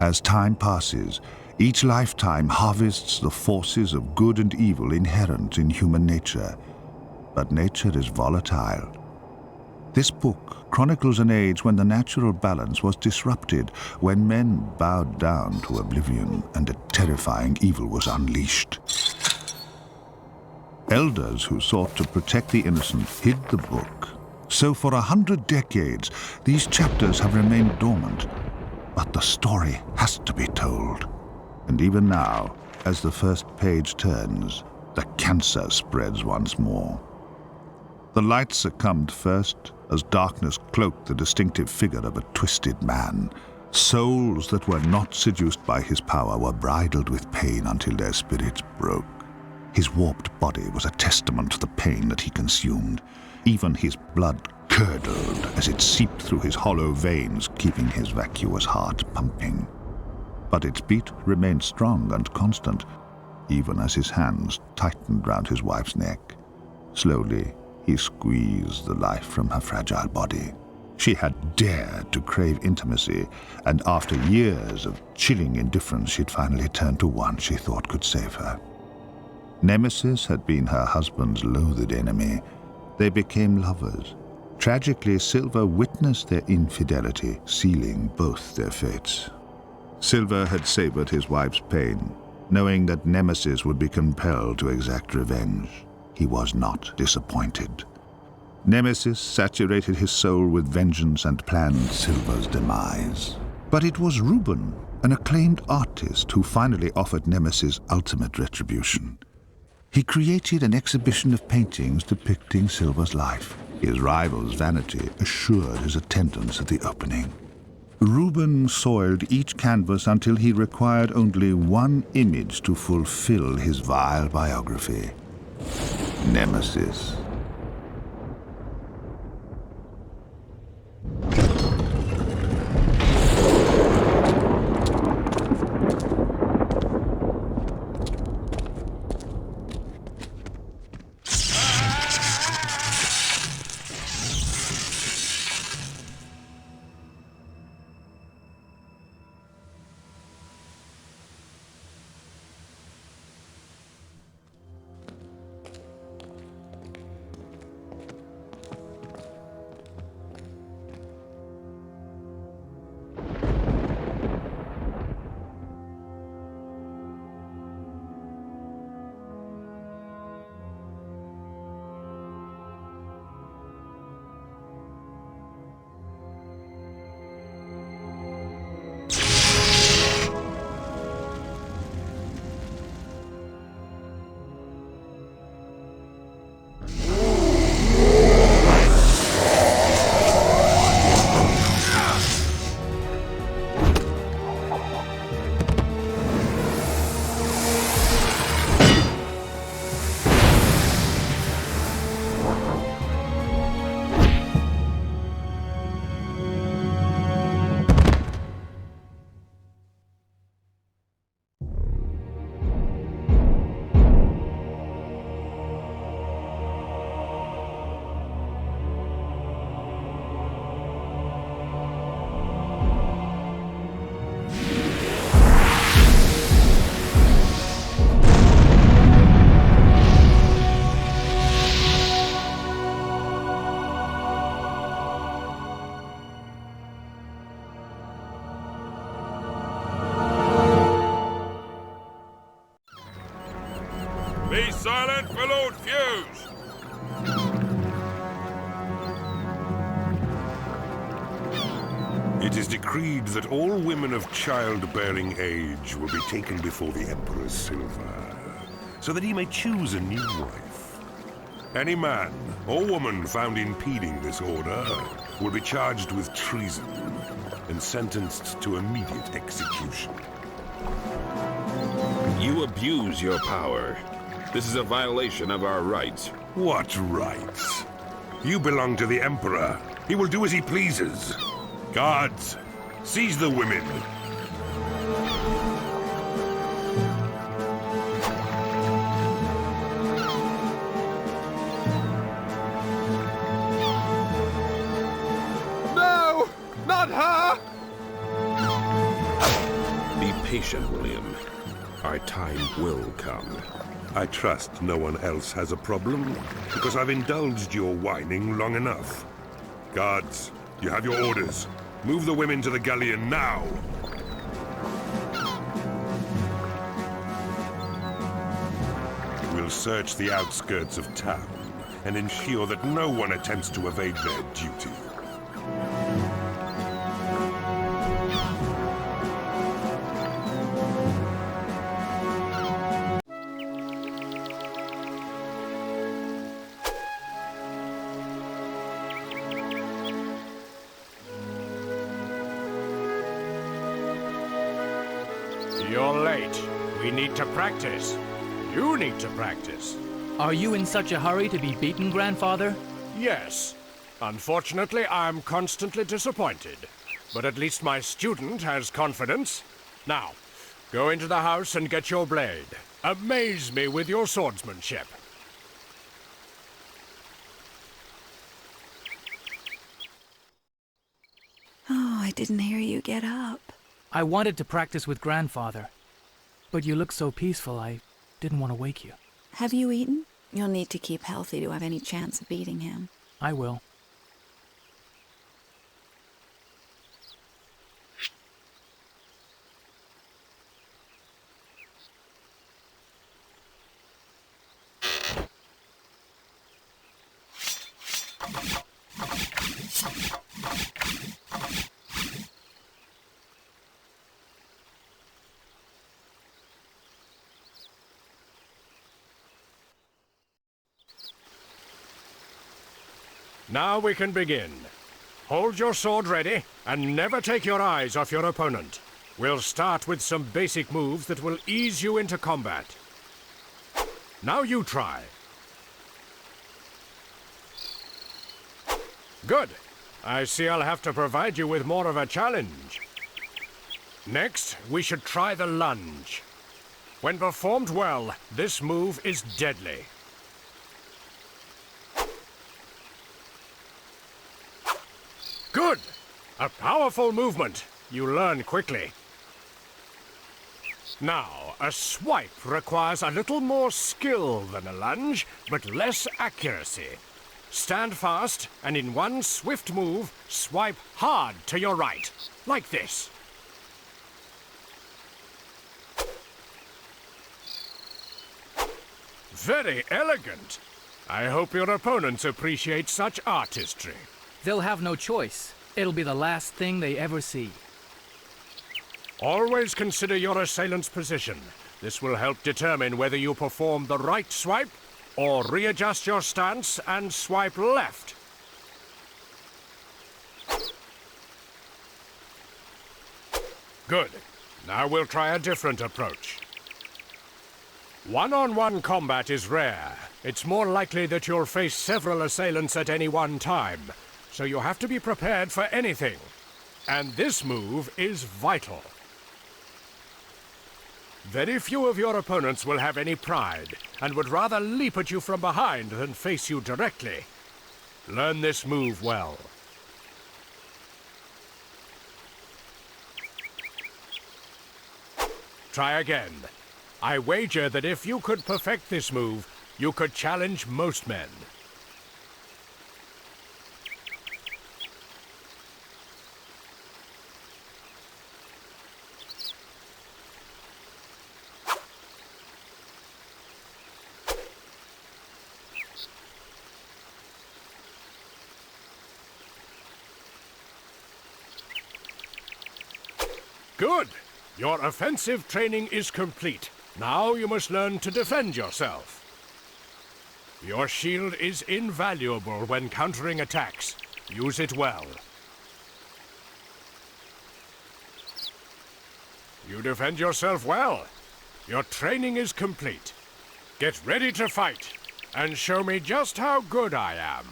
As time passes, each lifetime harvests the forces of good and evil inherent in human nature. But nature is volatile. This book chronicles an age when the natural balance was disrupted, when men bowed down to oblivion and a terrifying evil was unleashed. Elders who sought to protect the innocent hid the book. So for 100 decades, these chapters have remained dormant. But the story has to be told. And even now, as the first page turns, the cancer spreads once more. The light succumbed first, as darkness cloaked the distinctive figure of a twisted man. Souls that were not seduced by his power were bridled with pain until their spirits broke. His warped body was a testament to the pain that he consumed. Even his blood curdled as it seeped through his hollow veins, keeping his vacuous heart pumping. But its beat remained strong and constant, even as his hands tightened round his wife's neck. Slowly, he squeezed the life from her fragile body. She had dared to crave intimacy, and after years of chilling indifference, she'd finally turned to one she thought could save her. Nemesis had been her husband's loathed enemy. They became lovers. Tragically, Silver witnessed their infidelity, sealing both their fates. Silver had savored his wife's pain, knowing that Nemesis would be compelled to exact revenge. He was not disappointed. Nemesis saturated his soul with vengeance and planned Silver's demise. But it was Reuben, an acclaimed artist, who finally offered Nemesis ultimate retribution. He created an exhibition of paintings depicting Silver's life. His rival's vanity assured his attendance at the opening. Reuben soiled each canvas until he required only one image to fulfill his vile biography: Nemesis. Be silent for Lord Fuse! It is decreed that all women of childbearing age will be taken before the Emperor Silver, so that he may choose a new wife. Any man or woman found impeding this order will be charged with treason and sentenced to immediate execution. You abuse your power. This is a violation of our rights. What rights? You belong to the Emperor. He will do as he pleases. Guards, seize the women. No! Not her! patient, William. Our time will come. I trust no one else has a problem, because I've indulged your whining long enough. Guards, you have your orders. Move the women to the galleon now! We'll search the outskirts of town and ensure that no one attempts to evade their duty. You're late. We need to practice. You need to practice. Are you in such a hurry to be beaten, Grandfather? Yes. Unfortunately, I'm constantly disappointed. But at least my student has confidence. Now, go into the house and get your blade. Amaze me with your swordsmanship. Oh, I didn't hear you get up. I wanted to practice with Grandfather, but you look so peaceful, I didn't want to wake you. Have you eaten? You'll need to keep healthy to have any chance of beating him. I will. Now we can begin. Hold your sword ready and never take your eyes off your opponent. We'll start with some basic moves that will ease you into combat. Now you try. Good. I see I'll have to provide you with more of a challenge. Next, we should try the lunge. When performed well, this move is deadly. Good! A powerful movement. You learn quickly. Now, a swipe requires a little more skill than a lunge, but less accuracy. Stand fast, and in one swift move, swipe hard to your right, like this. Very elegant. I hope your opponents appreciate such artistry. They'll have no choice. It'll be the last thing they ever see. Always consider your assailant's position. This will help determine whether you perform the right swipe or readjust your stance and swipe left. Good. Now we'll try a different approach. One-on-one combat is rare. It's more likely that you'll face several assailants at any one time, so you have to be prepared for anything. And this move is vital. Very few of your opponents will have any pride, and would rather leap at you from behind than face you directly. Learn this move well. Try again. I wager that if you could perfect this move, you could challenge most men. Good! Your offensive training is complete. Now you must learn to defend yourself. Your shield is invaluable when countering attacks. Use it well. You defend yourself well. Your training is complete. Get ready to fight, and show me just how good I am.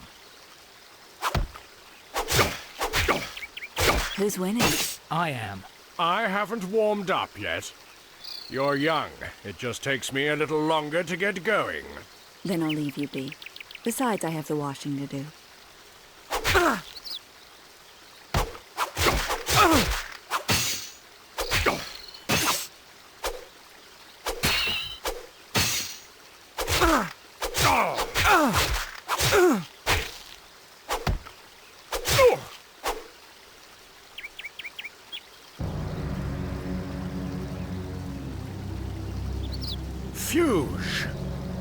Who's winning? I am. I haven't warmed up yet. You're young. It just takes me a little longer to get going. Then I'll leave you be. Besides, I have the washing to do. Fuge!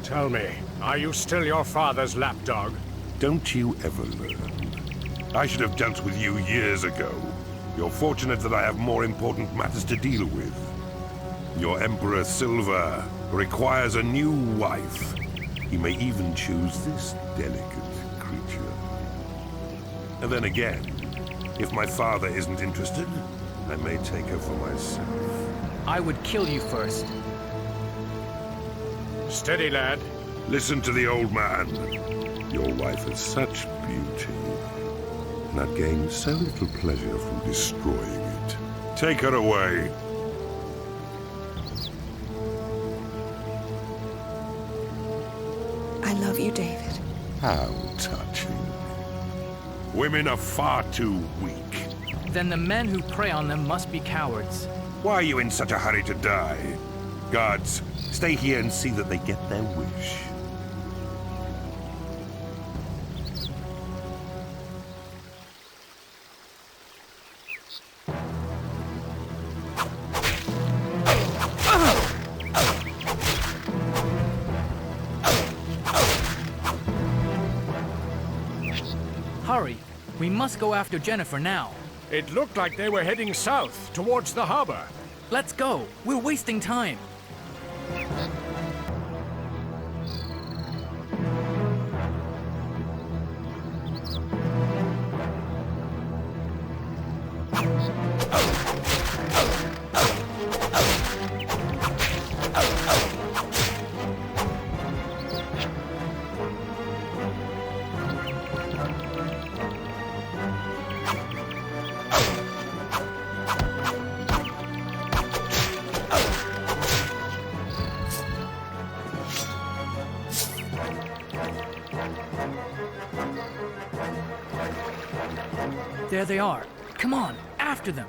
Tell me, are you still your father's lapdog? Don't you ever learn. I should have dealt with you years ago. You're fortunate that I have more important matters to deal with. Your Emperor Silver requires a new wife. He may even choose this delicate creature. And then again, if my father isn't interested, I may take her for myself. I would kill you first. Steady, lad. Listen to the old man. Your wife is such beauty, and I've gained so little pleasure from destroying it. Take her away. I love you, David. How touching. Women are far too weak. Then the men who prey on them must be cowards. Why are you in such a hurry to die? Guards, stay here and see that they get their wish. Hurry! We must go after Jennifer now. It looked like they were heading south, towards the harbor. Let's go! We're wasting time! There they are. Come on, after them.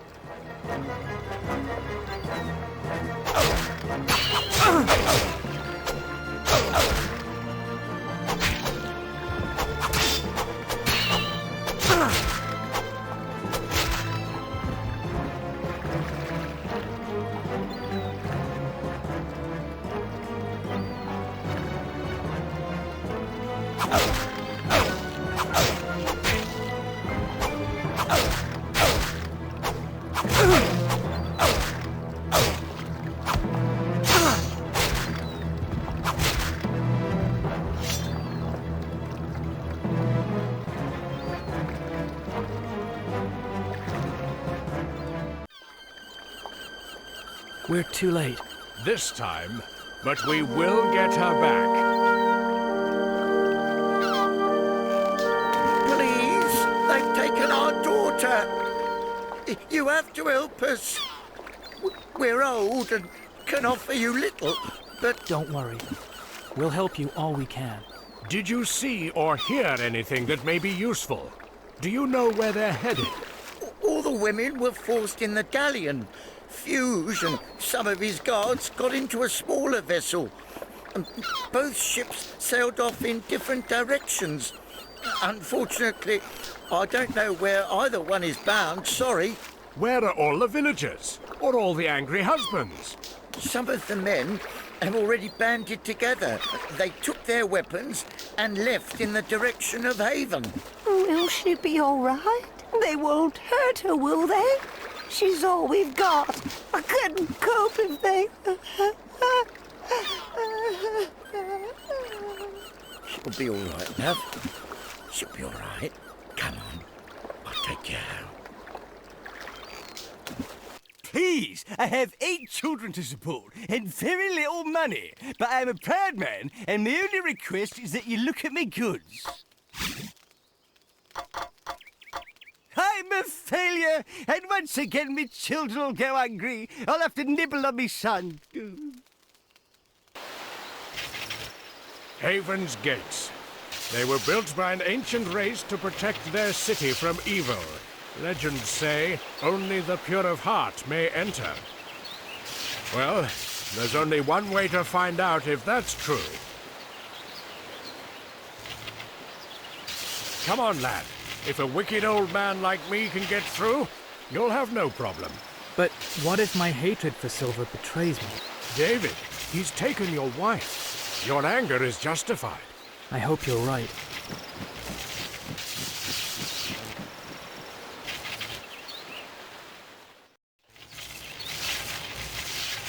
We're too late. This time, but we will get her back. Please, they've taken our daughter. You have to help us. We're old and can offer you little, but... Don't worry. We'll help you all we can. Did you see or hear anything that may be useful? Do you know where they're headed? All the women were forced in the galleon. Fuge and some of his guards got into a smaller vessel. Both ships sailed off in different directions. Unfortunately, I don't know where either one is bound, sorry. Where are all the villagers? Or all the angry husbands? Some of the men have already banded together. They took their weapons and left in the direction of Haven. Will she be all right? They won't hurt her, will they? She's all we've got. I couldn't cope if they... She'll be all right, love. She'll be all right. Come on, I'll take you out. Please, I have 8 children to support and very little money, but I'm a proud man, and my only request is that you look at me goods. I'm a failure, and once again me children will go hungry. I'll have to nibble on me son. Haven's gates. They were built by an ancient race to protect their city from evil. Legends say only the pure of heart may enter. Well, there's only one way to find out if that's true. Come on, lad. If a wicked old man like me can get through, you'll have no problem. But what if my hatred for Silver betrays me? David, he's taken your wife. Your anger is justified. I hope you're right.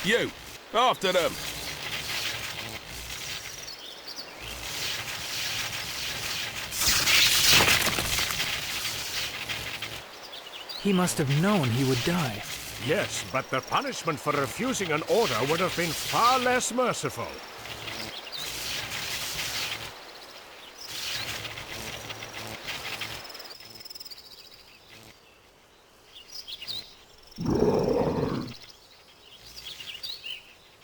You! After them! He must have known he would die. Yes, but the punishment for refusing an order would have been far less merciful.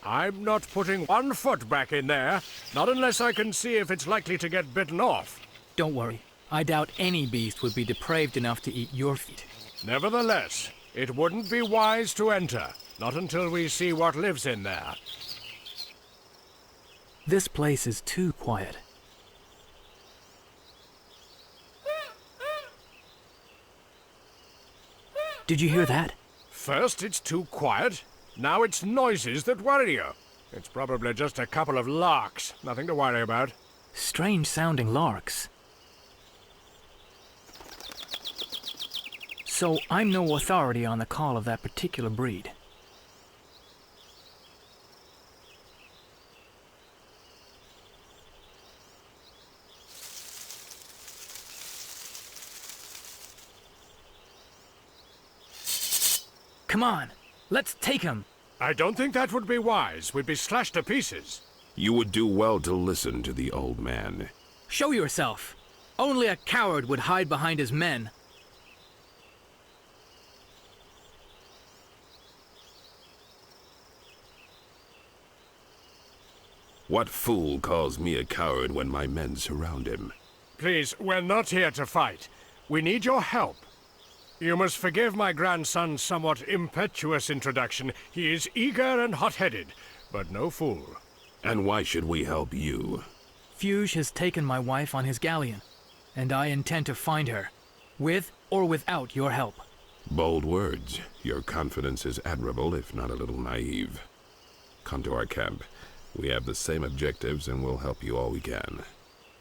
I'm not putting 1 foot back in there, not unless I can see if it's likely to get bitten off. Don't worry. I doubt any beast would be depraved enough to eat your feet. Nevertheless, it wouldn't be wise to enter, not until we see what lives in there. This place is too quiet. Did you hear that? First it's too quiet, now it's noises that worry you. It's probably just a couple of larks, nothing to worry about. Strange sounding larks. So I'm no authority on the call of that particular breed. Come on, let's take him. I don't think that would be wise. We'd be slashed to pieces. You would do well to listen to the old man. Show yourself. Only a coward would hide behind his men. What fool calls me a coward when my men surround him? Please, we're not here to fight. We need your help. You must forgive my grandson's somewhat impetuous introduction. He is eager and hot-headed, but no fool. And why should we help you? Fuge has taken my wife on his galleon, and I intend to find her, with or without your help. Bold words. Your confidence is admirable, if not a little naive. Come to our camp. We have the same objectives, and we'll help you all we can.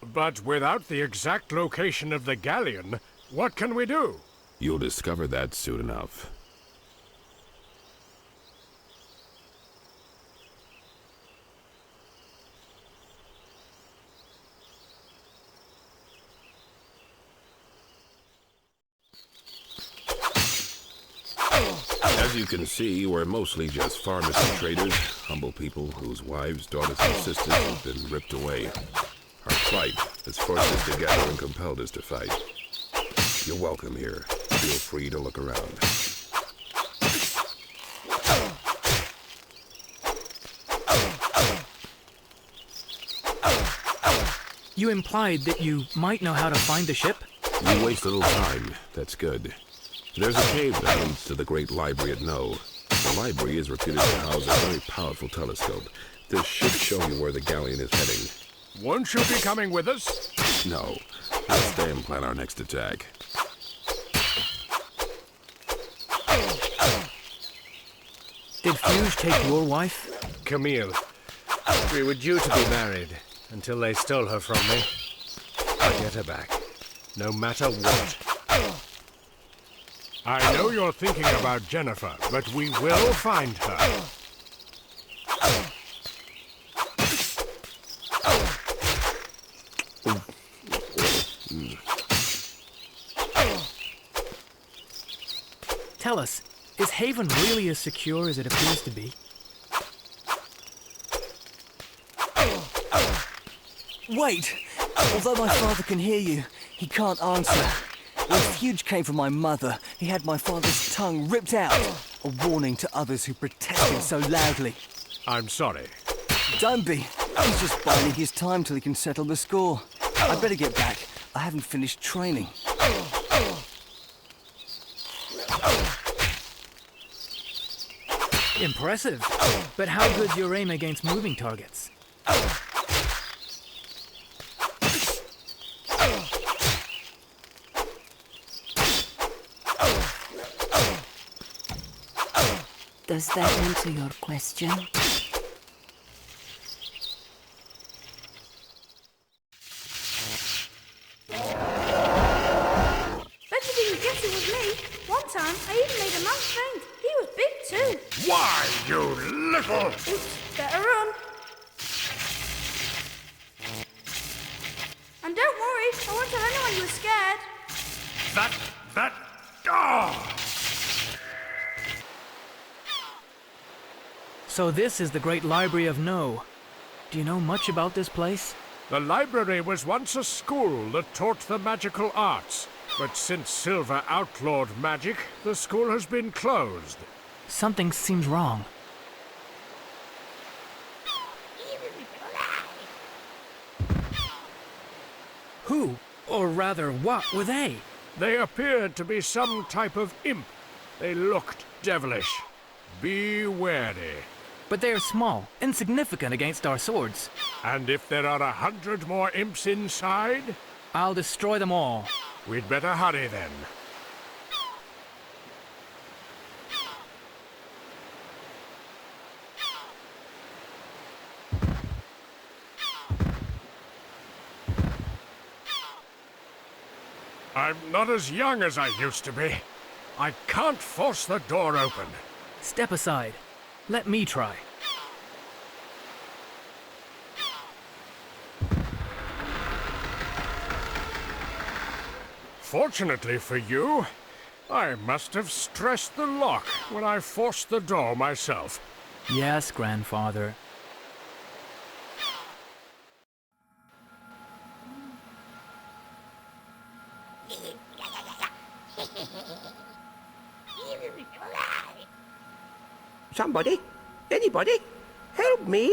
But without the exact location of the galleon, what can we do? You'll discover that soon enough. As you can see, we're mostly just farmers and traders, humble people whose wives, daughters, and sisters have been ripped away. Our plight has forced us together and compelled us to fight. You're welcome here. Feel free to look around. You implied that you might know how to find the ship? You waste little time. That's good. There's a cave that leads to the great library at No. The library is reputed to house a very powerful telescope. This should show you where the galleon is heading. Won't you be coming with us? No. Let's stay and plan our next attack. Did Fuge take your wife? Camille, we were due to be married until they stole her from me. I'll get her back, no matter what. I know you're thinking about Jennifer, but we will find her. Tell us, is Haven really as secure as it appears to be? Wait! Although my father can hear you, he can't answer. When Fuge came for my mother, he had my father's tongue ripped out. A warning to others who protested so loudly. I'm sorry. Don't be. He's just biding his time till he can settle the score. I'd better get back. I haven't finished training. Impressive. But how good's your aim against moving targets? Does that answer your question? Bet you didn't guess it was me. One time, I even made a man faint. He was big too. Why, you little... Oops, better run. And don't worry, I won't tell anyone you were scared. So this is the great library of No. Do you know much about this place? The library was once a school that taught the magical arts. But since Silver outlawed magic, the school has been closed. Something seems wrong. Who, or rather what, were they? They appeared to be some type of imp. They looked devilish. Be wary. But they are small, insignificant against our swords. And if there are 100 more imps inside? I'll destroy them all. We'd better hurry then. I'm not as young as I used to be. I can't force the door open. Step aside. Let me try. Fortunately for you, I must have stressed the lock when I forced the door myself. Yes, grandfather. Somebody? Anybody? Help me!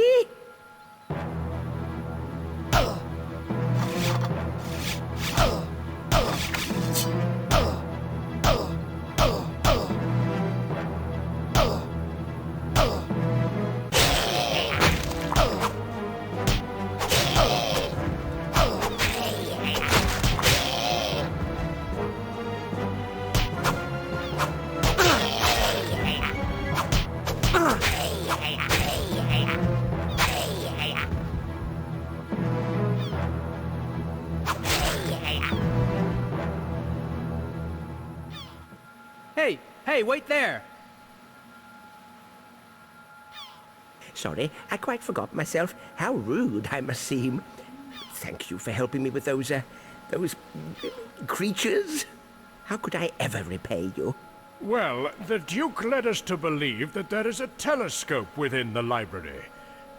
Hey, wait there! Sorry, I quite forgot myself. How rude I must seem. Thank you for helping me with those creatures. How could I ever repay you? Well, the Duke led us to believe that there is a telescope within the library.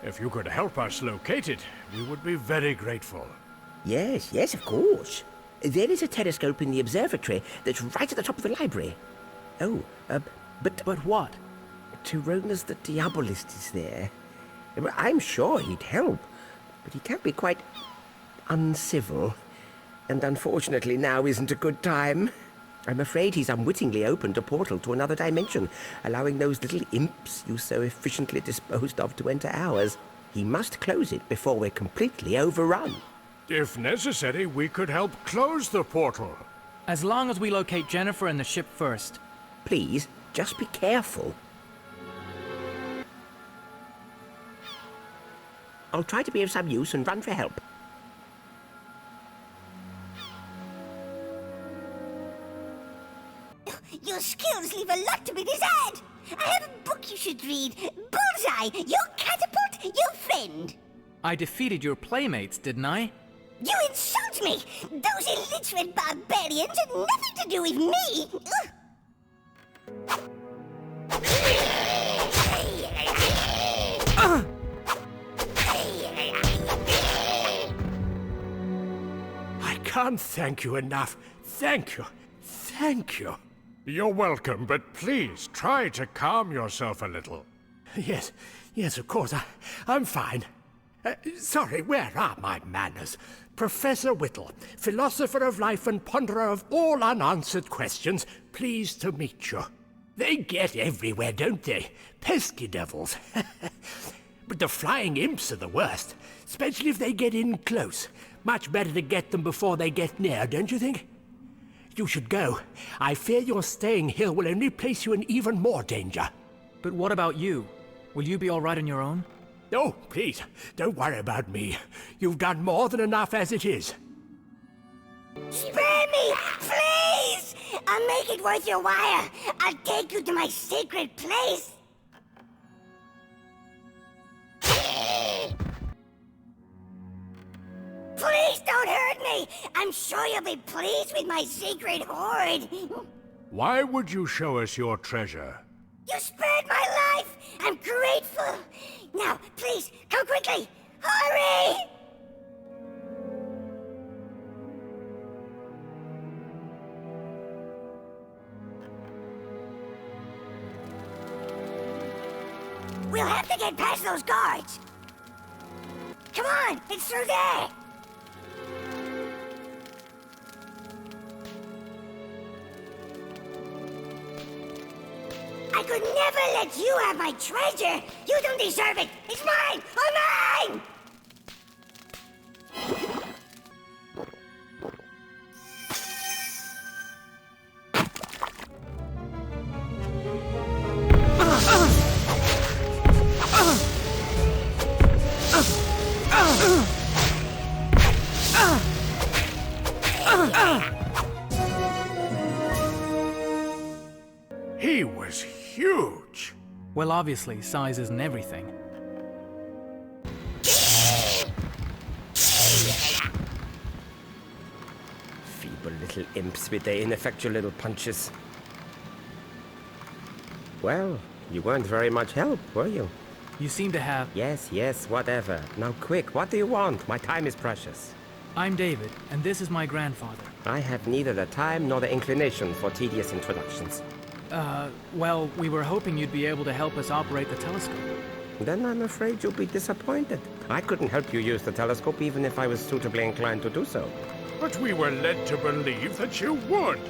If you could help us locate it, we would be very grateful. Yes, of course. There is a telescope in the observatory that's right at the top of the library. Oh, But what? Tyronas the Diabolist is there. I'm sure he'd help, but he can be quite uncivil. And unfortunately now isn't a good time. I'm afraid he's unwittingly opened a portal to another dimension, allowing those little imps you so efficiently disposed of to enter ours. He must close it before we're completely overrun. If necessary, we could help close the portal. As long as we locate Jennifer and the ship first. Please, just be careful. I'll try to be of some use and run for help. Your skills leave a lot to be desired. I have a book you should read. Bullseye, your catapult, your friend. I defeated your playmates, didn't I? You insult me! Those illiterate barbarians had nothing to do with me! Ugh. I can't thank you enough. Thank you. Thank you. You're welcome, but please try to calm yourself a little. Yes, of course. I'm fine. Sorry, where are my manners? Professor Whittle, philosopher of life and ponderer of all unanswered questions, pleased to meet you. They get everywhere, don't they? Pesky devils. But the flying imps are the worst, especially if they get in close. Much better to get them before they get near, don't you think? You should go. I fear your staying here will only place you in even more danger. But what about you? Will you be all right on your own? Oh, please, don't worry about me. You've done more than enough as it is. Spare me, please! I'll make it worth your while. I'll take you to my sacred place. Please don't hurt me! I'm sure you'll be pleased with my secret hoard. Why would you show us your treasure? You spared my life! I'm grateful! Now, please, come quickly! Hurry! We'll have to get past those guards! Come on, it's through there! I could never let you have my treasure! You don't deserve it! It's mine! All mine! He was huge. Well, obviously, size isn't everything. Feeble little imps with their ineffectual little punches. Well, you weren't very much help, were you? You seem to have... Yes, whatever. Now quick, what do you want? My time is precious. I'm David, and this is my grandfather. I have neither the time nor the inclination for tedious introductions. Well, we were hoping you'd be able to help us operate the telescope. Then I'm afraid you'll be disappointed. I couldn't help you use the telescope even if I was suitably inclined to do so. But we were led to believe that you would.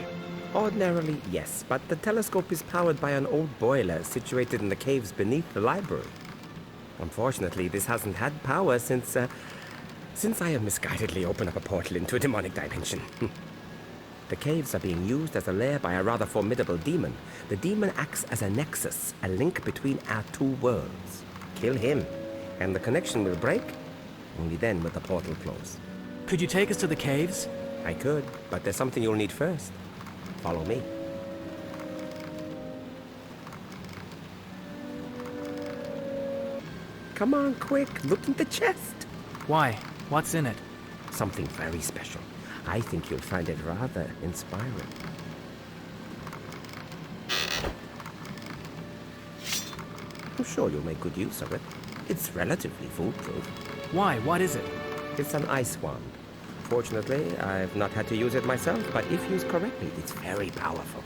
Ordinarily, yes, but the telescope is powered by an old boiler situated in the caves beneath the library. Unfortunately, this hasn't had power since I have misguidedly opened up a portal into a demonic dimension. The caves are being used as a lair by a rather formidable demon. The demon acts as a nexus, a link between our two worlds. Kill him, and the connection will break. Only then will the portal close. Could you take us to the caves? I could, but there's something you'll need first. Follow me. Come on, quick, look in the chest. Why? What's in it? Something very special. I think you'll find it rather inspiring. I'm sure you'll make good use of it. It's relatively foolproof. Why? What is it? It's an ice wand. Fortunately, I've not had to use it myself, but if used correctly, it's very powerful.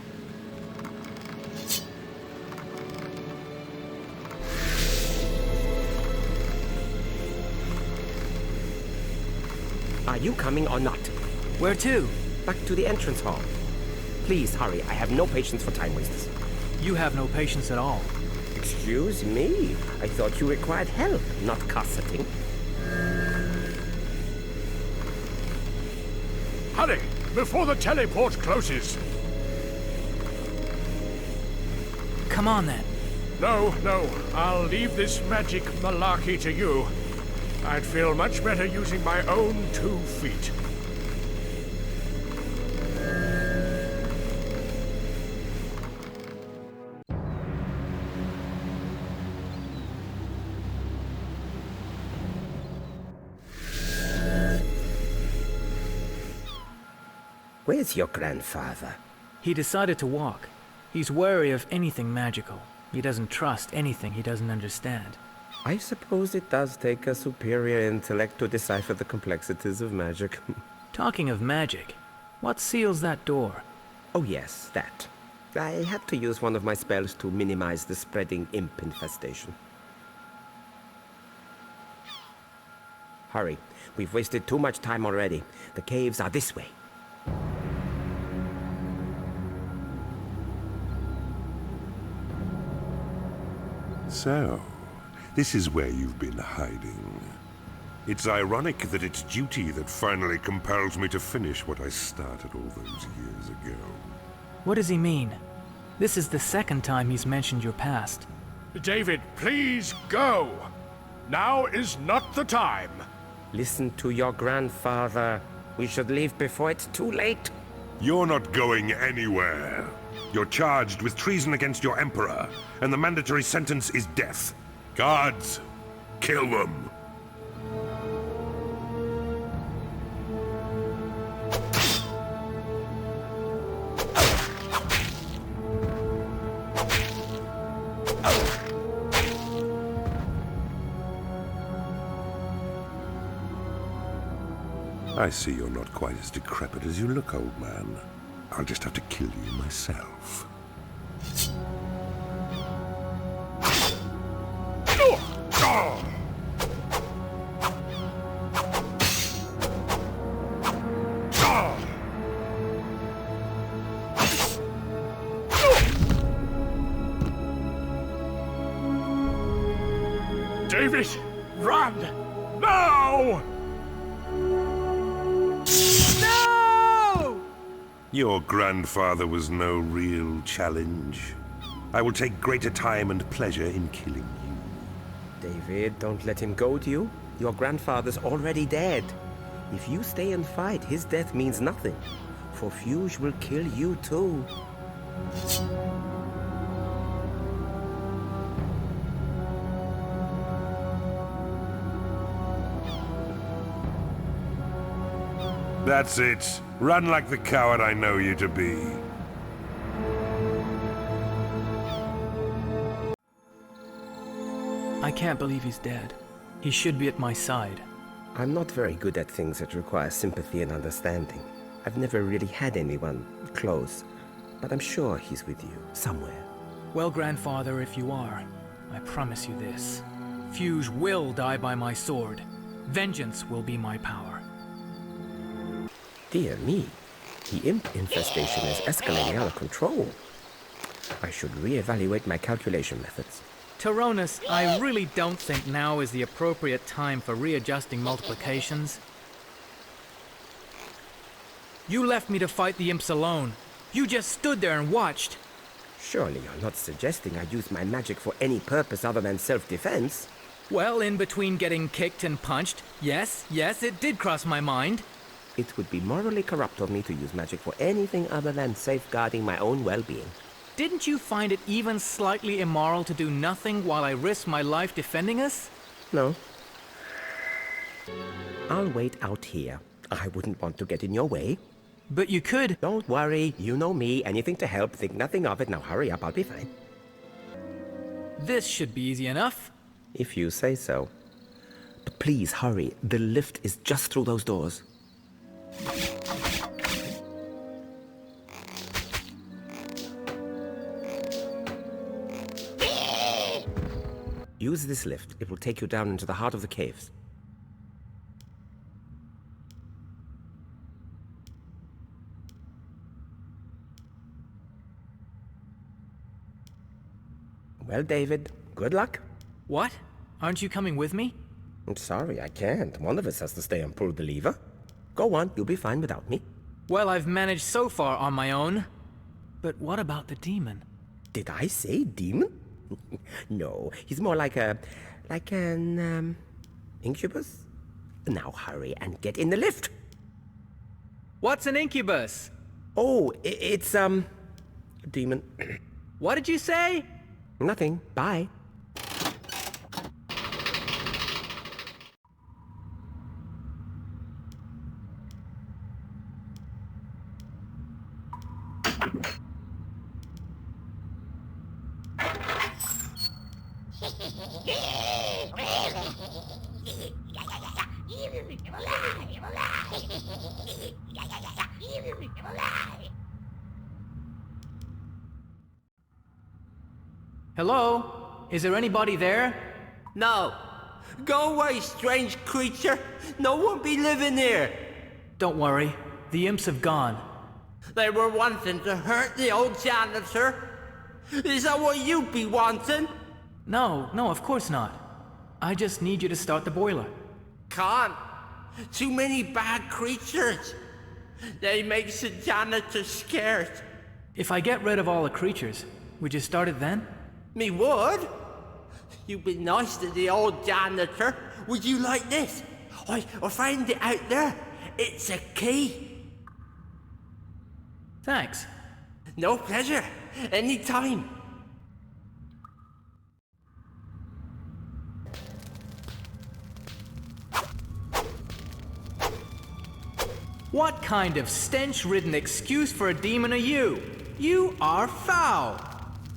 Are you coming or not? Where to? Back to the entrance hall. Please hurry, I have no patience for time wasters. You have no patience at all. Excuse me, I thought you required help, not cosseting. Hurry, before the teleport closes. Come on, then. No, I'll leave this magic malarkey to you. I'd feel much better using my own 2 feet. Where's your grandfather? He decided to walk. He's wary of anything magical. He doesn't trust anything he doesn't understand. I suppose it does take a superior intellect to decipher the complexities of magic. Talking of magic, what seals that door? Oh yes, that. I had to use one of my spells to minimize the spreading imp infestation. Hurry, we've wasted too much time already. The caves are this way. So, this is where you've been hiding. It's ironic that it's duty that finally compels me to finish what I started all those years ago. What does he mean? This is the second time he's mentioned your past. David, please go. Now is not the time. Listen to your grandfather. We should leave before it's too late. You're not going anywhere. You're charged with treason against your emperor, and the mandatory sentence is death. Guards, kill them. I see you're not quite as decrepit as you look, old man. I'll just have to kill you myself. David, run! Now! Your grandfather was no real challenge. I will take greater time and pleasure in killing you. David, don't let him goad you. Your grandfather's already dead. If you stay and fight, his death means nothing. For Fuge will kill you too. That's it. Run like the coward I know you to be. I can't believe he's dead. He should be at my side. I'm not very good at things that require sympathy and understanding. I've never really had anyone close, but I'm sure he's with you, somewhere. Well, grandfather, if you are, I promise you this. Fuge will die by my sword. Vengeance will be my power. Dear me, the imp infestation is escalating out of control. I should reevaluate my calculation methods. Tyrannus, I really don't think now is the appropriate time for readjusting multiplications. You left me to fight the imps alone. You just stood there and watched. Surely you're not suggesting I use my magic for any purpose other than self-defense? Well, in between getting kicked and punched, yes, it did cross my mind. It would be morally corrupt of me to use magic for anything other than safeguarding my own well-being. Didn't you find it even slightly immoral to do nothing while I risked my life defending us? No. I'll wait out here. I wouldn't want to get in your way. But you could. Don't worry, you know me. Anything to help, think nothing of it. Now hurry up, I'll be fine. This should be easy enough. If you say so. But please hurry. The lift is just through those doors. Use this lift. It will take you down into the heart of the caves. Well, David, good luck. What? Aren't you coming with me? I'm sorry, I can't. One of us has to stay and pull the lever. Go on, you'll be fine without me. Well, I've managed so far on my own. But what about the demon? Did I say demon? No, he's more like an incubus? Now hurry and get in the lift. What's an incubus? Oh, it's a demon. What did you say? Nothing. Bye. Hello? Is there anybody there? No. Go away, strange creature. No one be living here. Don't worry. The imps have gone. They were wanting to hurt the old janitor. Is that what you be wanting? No, of course not. I just need you to start the boiler. Can't. Too many bad creatures. They makes the janitor scared. If I get rid of all the creatures, would you start it then? Me would? You've been nice to the old janitor. Would you like this? I found it out there. It's a key. Thanks. No pleasure. Anytime. What kind of stench-ridden excuse for a demon are you? You are foul!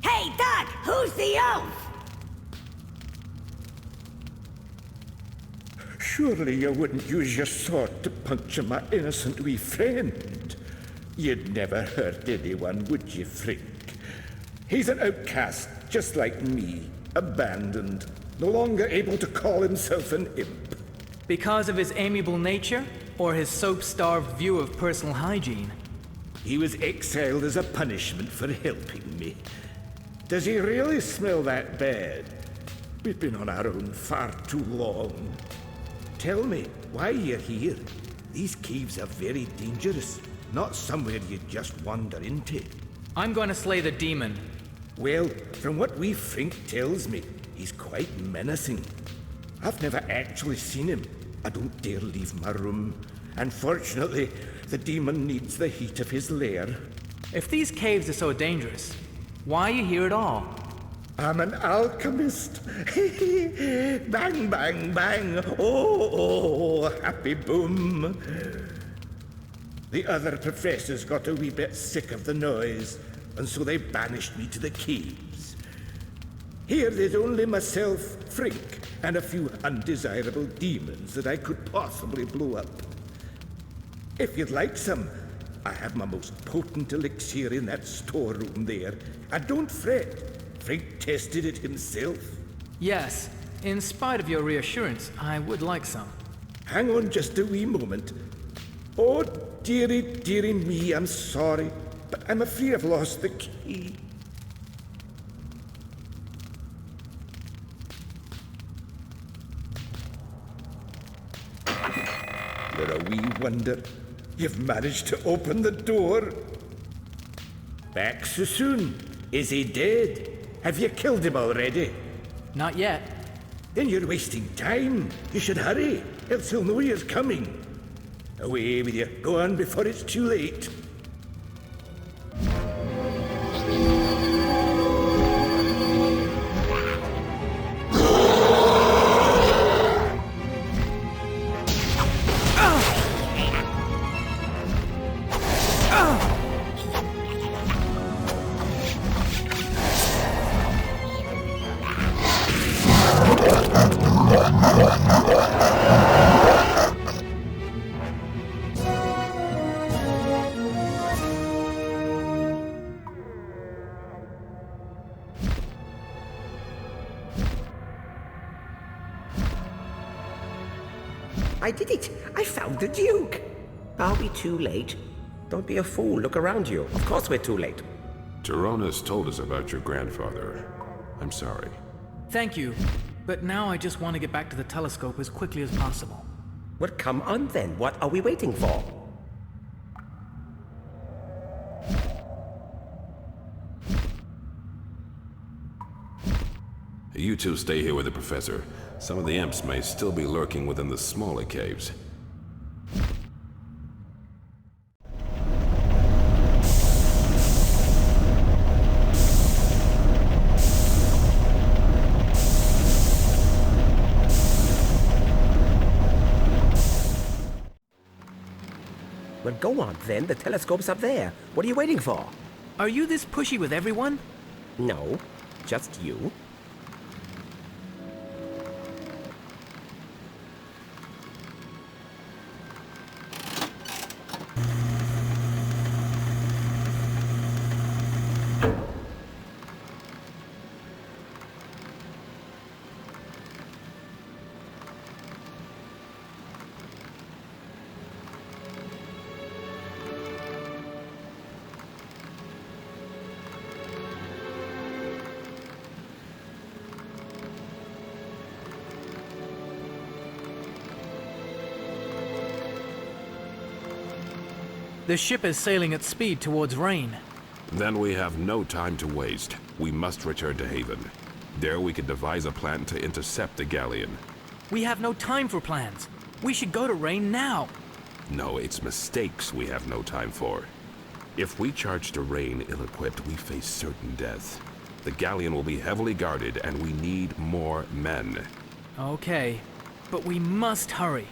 Hey, Doc, who's the elf? Surely you wouldn't use your sword to puncture my innocent wee friend. You'd never hurt anyone, would you, Frink? He's an outcast, just like me, abandoned, no longer able to call himself an imp. Because of his amiable nature, or his soap-starved view of personal hygiene? He was exiled as a punishment for helping me. Does he really smell that bad? We've been on our own far too long. Tell me, why you're here? These caves are very dangerous, not somewhere you'd just wander into. I'm going to slay the demon. Well, from what wee Frink tells me, he's quite menacing. I've never actually seen him. I don't dare leave my room. Unfortunately, the demon needs the heat of his lair. If these caves are so dangerous, why are you here at all? I'm an alchemist. Bang, bang, bang. Oh, happy boom. The other professors got a wee bit sick of the noise, and so they banished me to the caves. Here there's only myself, Frink, and a few undesirable demons that I could possibly blow up. If you'd like some, I have my most potent elixir in that storeroom there. And don't fret, Frink tested it himself. Yes, in spite of your reassurance, I would like some. Hang on just a wee moment. Oh, dearie, dearie me, I'm sorry, but I'm afraid I've lost the key. You're a wee wonder. You've managed to open the door. Back so soon? Is he dead? Have you killed him already? Not yet. Then you're wasting time. You should hurry, else he'll know you're coming. Away with you. Go on before it's too late. I did it! I found the Duke! Are we too late? Don't be a fool. Look around you. Of course we're too late. Tyronis told us about your grandfather. I'm sorry. Thank you, but now I just want to get back to the telescope as quickly as possible. Well, come on then. What are we waiting for? You two stay here with the professor. Some of the imps may still be lurking within the smaller caves. Well, go on then. The telescope's up there. What are you waiting for? Are you this pushy with everyone? No, just you. The ship is sailing at speed towards Rain. Then we have no time to waste. We must return to Haven. There we could devise a plan to intercept the galleon. We have no time for plans. We should go to Rain now. No, it's mistakes we have no time for. If we charge to Rain ill-equipped, we face certain death. The galleon will be heavily guarded, and we need more men. Okay, but we must hurry.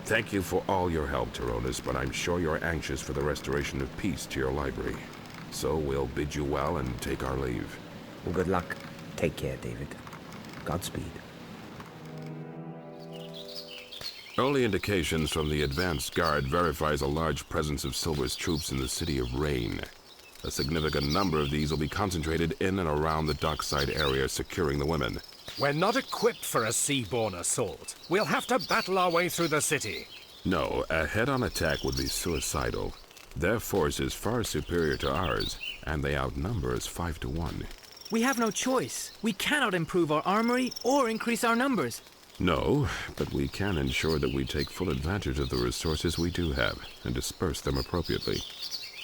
Thank you for all your help, Tyronis, but I'm sure you're anxious for the restoration of peace to your library. So we'll bid you well and take our leave. Well, good luck. Take care, David. Godspeed. Early indications from the advanced guard verifies a large presence of Silver's troops in the city of Rain. A significant number of these will be concentrated in and around the dockside area, securing the women. We're not equipped for a seaborne assault. We'll have to battle our way through the city. No, a head-on attack would be suicidal. Their force is far superior to ours, and they outnumber us 5 to 1. We have no choice. We cannot improve our armory or increase our numbers. No, but we can ensure that we take full advantage of the resources we do have and disperse them appropriately.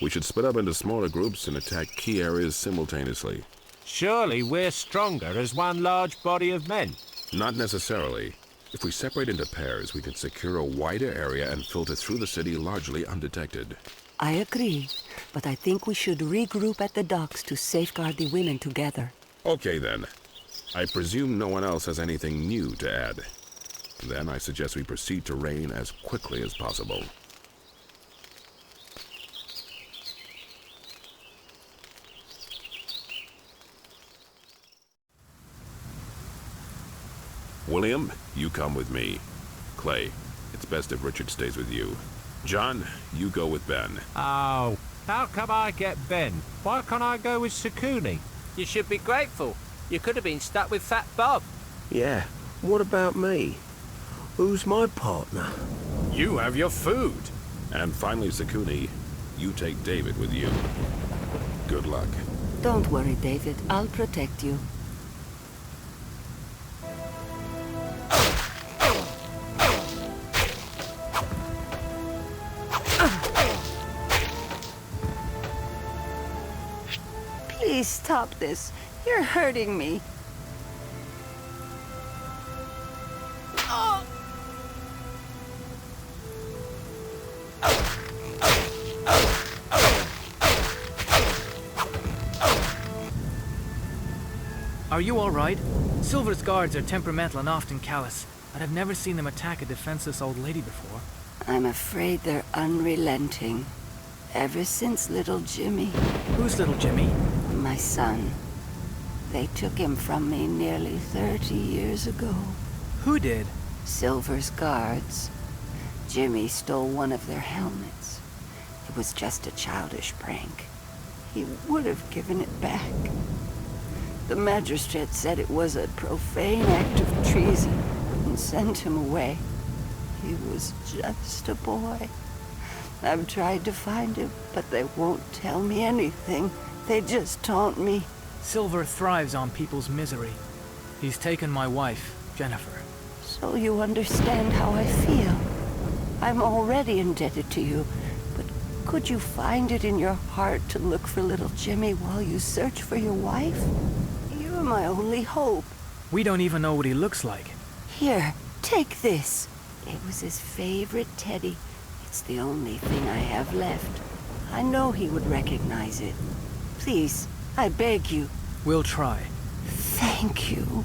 We should split up into smaller groups and attack key areas simultaneously. Surely we're stronger as one large body of men. Not necessarily. If we separate into pairs, we can secure a wider area and filter through the city largely undetected. I agree, but I think we should regroup at the docks to safeguard the women together. Okay then. I presume no one else has anything new to add. Then I suggest we proceed to Rain as quickly as possible. William, you come with me. Clay, it's best if Richard stays with you. John, you go with Ben. Oh, how come I get Ben? Why can't I go with Sakuni? You should be grateful. You could have been stuck with Fat Bob. Yeah, what about me? Who's my partner? You have your food. And finally, Sakuni, you take David with you. Good luck. Don't worry, David. I'll protect you. Please stop this. You're hurting me. Are you all right? Silver's guards are temperamental and often callous, but I've never seen them attack a defenseless old lady before. I'm afraid they're unrelenting. Ever since little Jimmy. Who's little Jimmy? My son. They took him from me nearly 30 years ago. Who did? Silver's guards. Jimmy stole one of their helmets. It was just a childish prank. He would have given it back. The magistrate said it was a profane act of treason and sent him away. He was just a boy. I've tried to find him, but they won't tell me anything. They just taunt me. Silver thrives on people's misery. He's taken my wife, Jennifer. So you understand how I feel. I'm already indebted to you, but could you find it in your heart to look for little Jimmy while you search for your wife? You're my only hope. We don't even know what he looks like. Here, take this. It was his favorite teddy. It's the only thing I have left. I know he would recognize it. Please, I beg you. We'll try. Thank you.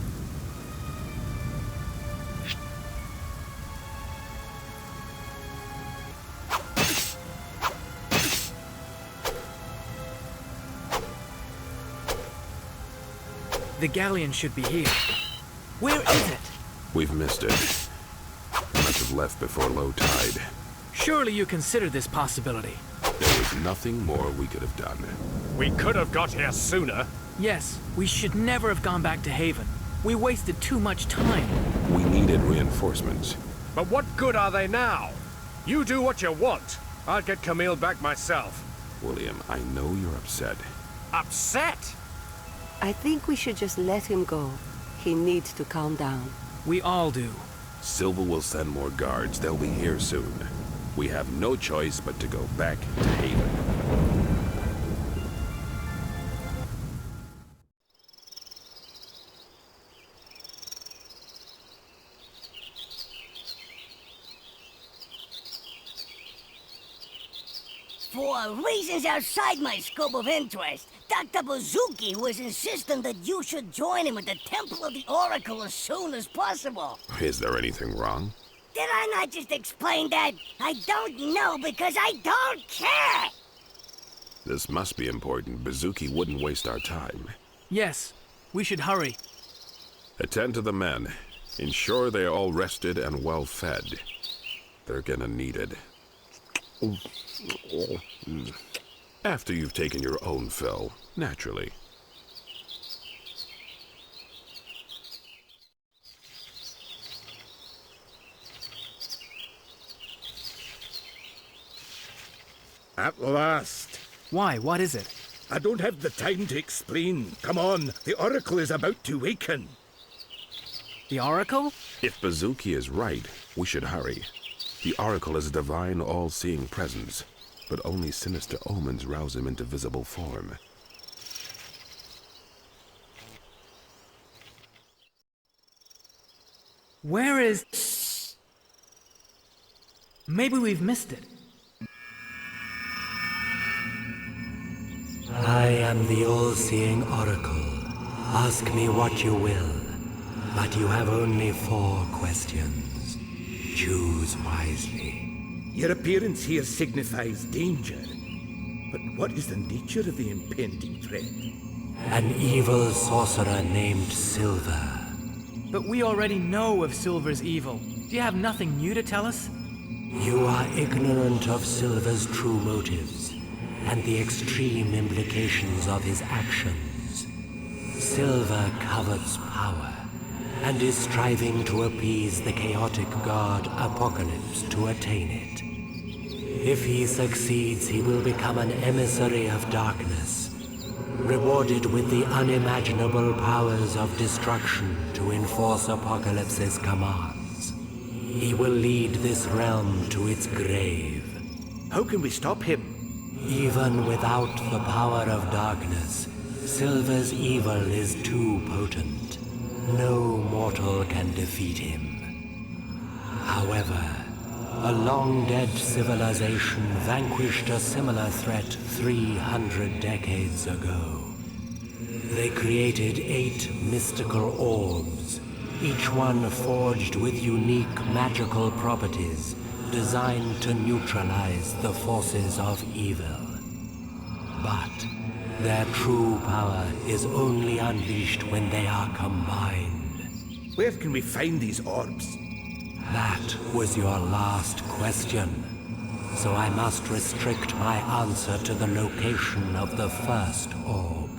The galleon should be here. Where is it? We've missed it. We must have left before low tide. Surely you consider this possibility. There was nothing more we could have done. We could have got here sooner. Yes, we should never have gone back to Haven. We wasted too much time. We needed reinforcements. But what good are they now? You do what you want. I'll get Camille back myself. William, I know you're upset. Upset? I think we should just let him go. He needs to calm down. We all do. Silver will send more guards. They'll be here soon. We have no choice but to go back to Haven. for reasons outside my scope of interest, Dr. Bouzouki was insisting that you should join him at the Temple of the Oracle as soon as possible. Is there anything wrong? Did I not just explain that? I don't know because I don't care! This must be important. Bouzouki wouldn't waste our time. Yes, we should hurry. Attend to the men. Ensure they're all rested and well fed. They're gonna need it. After you've taken your own fill, naturally. At last. Why? What is it? I don't have the time to explain. Come on, the Oracle is about to waken. The Oracle? If Bouzouki is right, we should hurry. The Oracle is a divine, all-seeing presence, but only sinister omens rouse him into visible form. Where is... Maybe we've missed it. I am the all-seeing Oracle. Ask me what you will, but you have only 4 questions. Choose wisely. Your appearance here signifies danger. But what is the nature of the impending threat? An evil sorcerer named Silver. But we already know of Silver's evil. Do you have nothing new to tell us? You are ignorant of Silver's true motives and the extreme implications of his actions. Silver covets power and is striving to appease the chaotic god Apocalypse to attain it. If he succeeds, he will become an emissary of darkness, rewarded with the unimaginable powers of destruction to enforce Apocalypse's commands. He will lead this realm to its grave. How can we stop him? Even without the power of darkness, Silver's evil is too potent. No mortal can defeat him. However, a long-dead civilization vanquished a similar threat 300 decades ago. They created 8 mystical orbs, each one forged with unique magical properties designed to neutralize the forces of evil. But their true power is only unleashed when they are combined. Where can we find these orbs? That was your last question, so I must restrict my answer to the location of the first orb.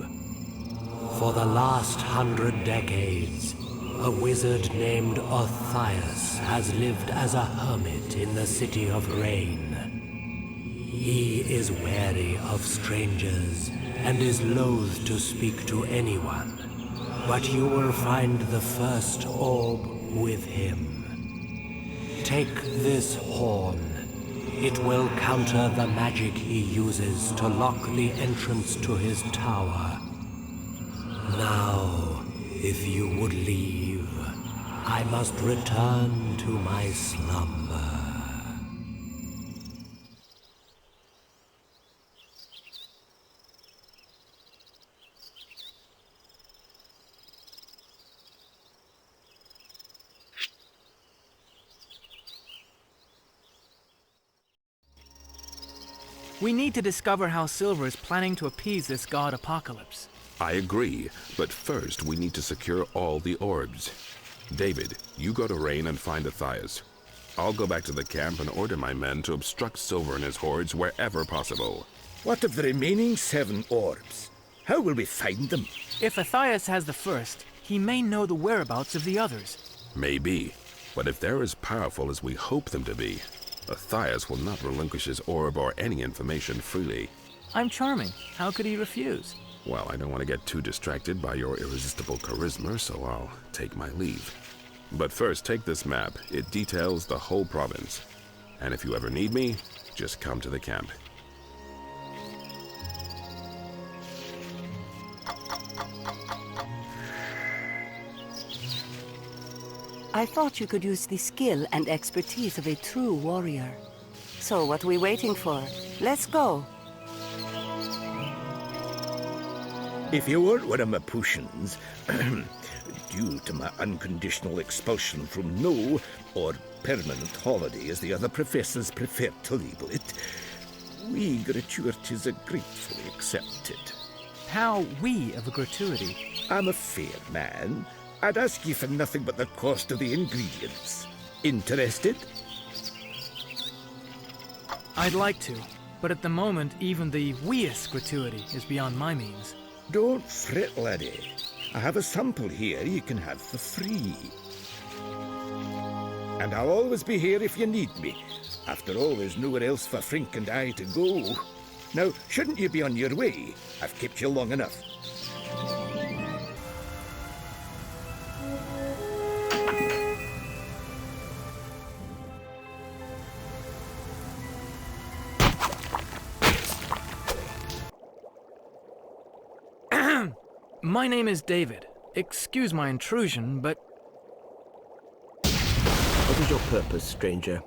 For the last 100 decades, a wizard named Orthias has lived as a hermit in the City of Rain. He is wary of strangers and is loath to speak to anyone, but you will find the first orb with him. Take this horn. It will counter the magic he uses to lock the entrance to his tower. Now, if you would leave, I must return to my slumber. We need to discover how Silver is planning to appease this god Apocalypse. I agree, but first we need to secure all the orbs. David, you go to Rain and find Orthias. I'll go back to the camp and order my men to obstruct Silver and his hordes wherever possible. What of the remaining 7 orbs? How will we find them? If Orthias has the first, he may know the whereabouts of the others. Maybe, but if they're as powerful as we hope them to be, Orthias will not relinquish his orb or any information freely. I'm charming. How could he refuse? Well, I don't want to get too distracted by your irresistible charisma, so I'll take my leave. But first, take this map. It details the whole province. And if you ever need me, just come to the camp. I thought you could use the skill and expertise of a true warrior. So what are we waiting for? Let's go. If you weren't one of my potions, due to my unconditional expulsion from no or permanent holiday, as the other professors prefer to label it, we gratuities are gratefully accepted. How we of a gratuity? I'm a fair man. I'd ask you for nothing but the cost of the ingredients. Interested? I'd like to, but at the moment, even the weest gratuity is beyond my means. Don't fret, laddie. I have a sample here you can have for free. And I'll always be here if you need me. After all, there's nowhere else for Frink and I to go. Now, shouldn't you be on your way? I've kept you long enough. My name is David. Excuse my intrusion, but... What is your purpose, stranger?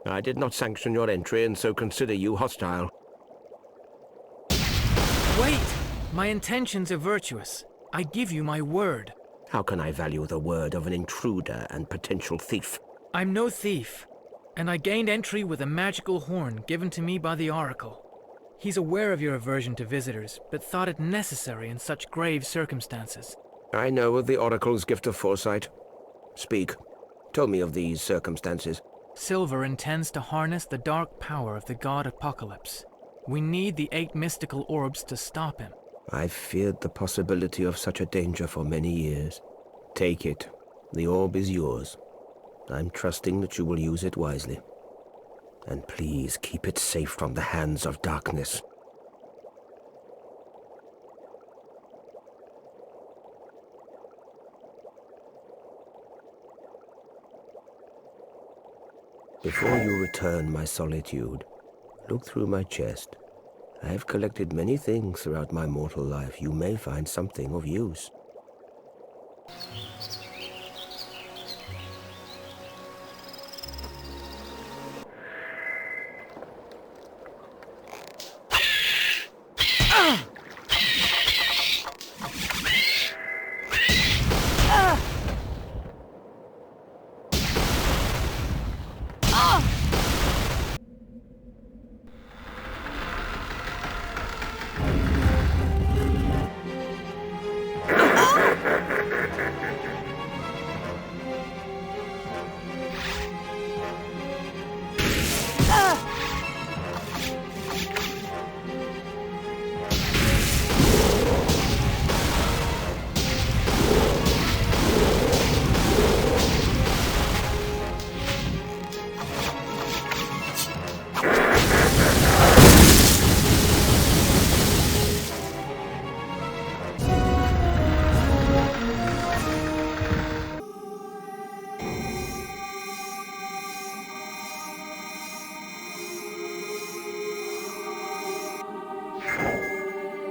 I did not sanction your entry and so consider you hostile. Wait! My intentions are virtuous. I give you my word. How can I value the word of an intruder and potential thief? I'm no thief, and I gained entry with a magical horn given to me by the Oracle. He's aware of your aversion to visitors, but thought it necessary in such grave circumstances. I know of the Oracle's gift of foresight. Speak. Tell me of these circumstances. Silver intends to harness the dark power of the god Apocalypse. We need the 8 mystical orbs to stop him. I've feared the possibility of such a danger for many years. Take it. The orb is yours. I'm trusting that you will use it wisely. And please keep it safe from the hands of darkness. Before you return my solitude, look through my chest. I have collected many things throughout my mortal life. You may find something of use.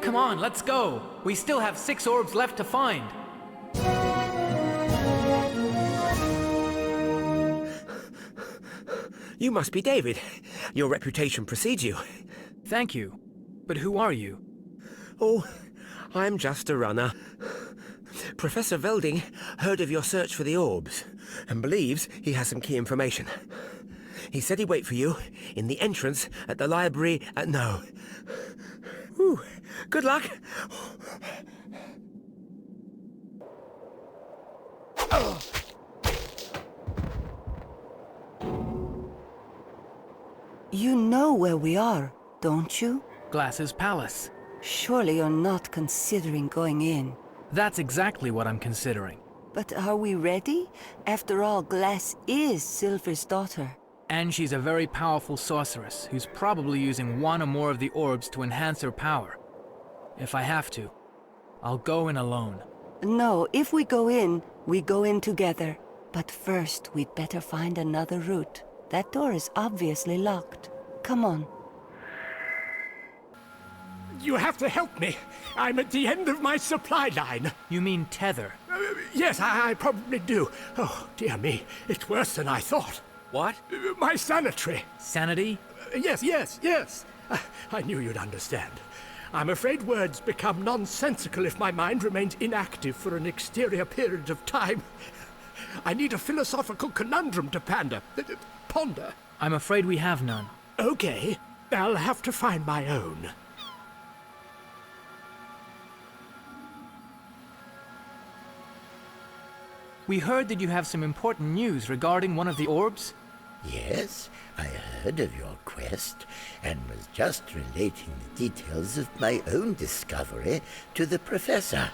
Come on, let's go! We still have 6 orbs left to find! You must be David. Your reputation precedes you. Thank you. But who are you? Oh, I'm just a runner. Professor Velding heard of your search for the orbs and believes he has some key information. He said he'd wait for you in the entrance at the library at No. Whew. Good luck. You know where we are, don't you? Glass's Palace. Surely you're not considering going in. That's exactly what I'm considering. But are we ready? After all, Glass is Silver's daughter. And she's a very powerful sorceress who's probably using 1 or more of the orbs to enhance her power. If I have to, I'll go in alone. No, if we go in together. But first, we'd better find another route. That door is obviously locked. Come on. You have to help me. I'm at the end of my supply line. You mean tether? Yes, I probably do. Oh, dear me. It's worse than I thought. What? My sanitary. Sanity? Yes. I knew you'd understand. I'm afraid words become nonsensical if my mind remains inactive for an exterior period of time. I need a philosophical conundrum to ponder. I'm afraid we have none. Okay, I'll have to find my own. We heard that you have some important news regarding one of the orbs. Yes, I heard of your quest and was just relating the details of my own discovery to the professor.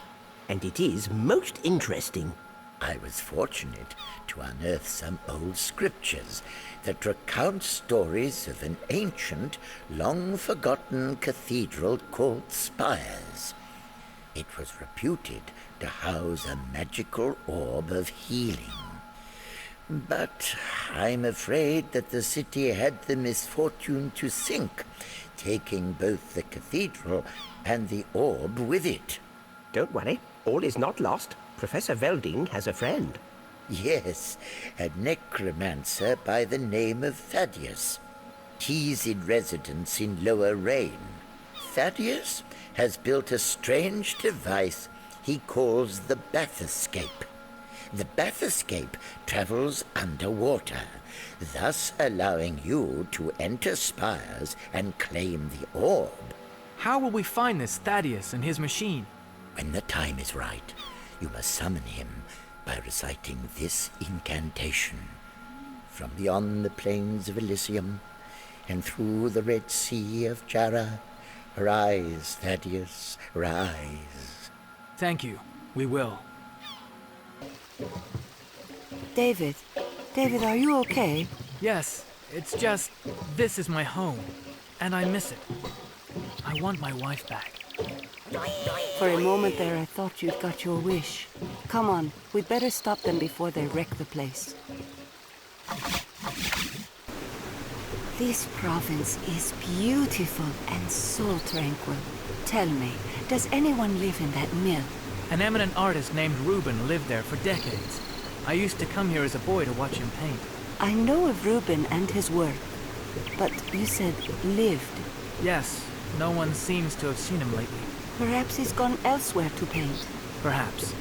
And it is most interesting. I was fortunate to unearth some old scriptures that recount stories of an ancient, long-forgotten cathedral called Spires. It was reputed to house a magical orb of healing. But I'm afraid that the city had the misfortune to sink, taking both the cathedral and the orb with it. Don't worry, all is not lost. Professor Velding has a friend. Yes, a necromancer by the name of Thaddeus. He's in residence in Lower Rain. Thaddeus has built a strange device he calls the bathyscape. The bathyscape travels underwater, thus allowing you to enter Spires and claim the orb. How will we find this Thaddeus and his machine? When the time is right, you must summon him by reciting this incantation. From beyond the plains of Elysium and through the Red Sea of Jara, rise, Thaddeus, rise. Thank you. We will. David, are you okay? Yes, it's just, this is my home, and I miss it. I want my wife back. For a moment there, I thought you'd got your wish. Come on, we'd better stop them before they wreck the place. This province is beautiful and so tranquil. Tell me, does anyone live in that mill? An eminent artist named Reuben lived there for decades. I used to come here as a boy to watch him paint. I know of Reuben and his work, but you said lived. Yes, no one seems to have seen him lately. Perhaps he's gone elsewhere to paint. Perhaps.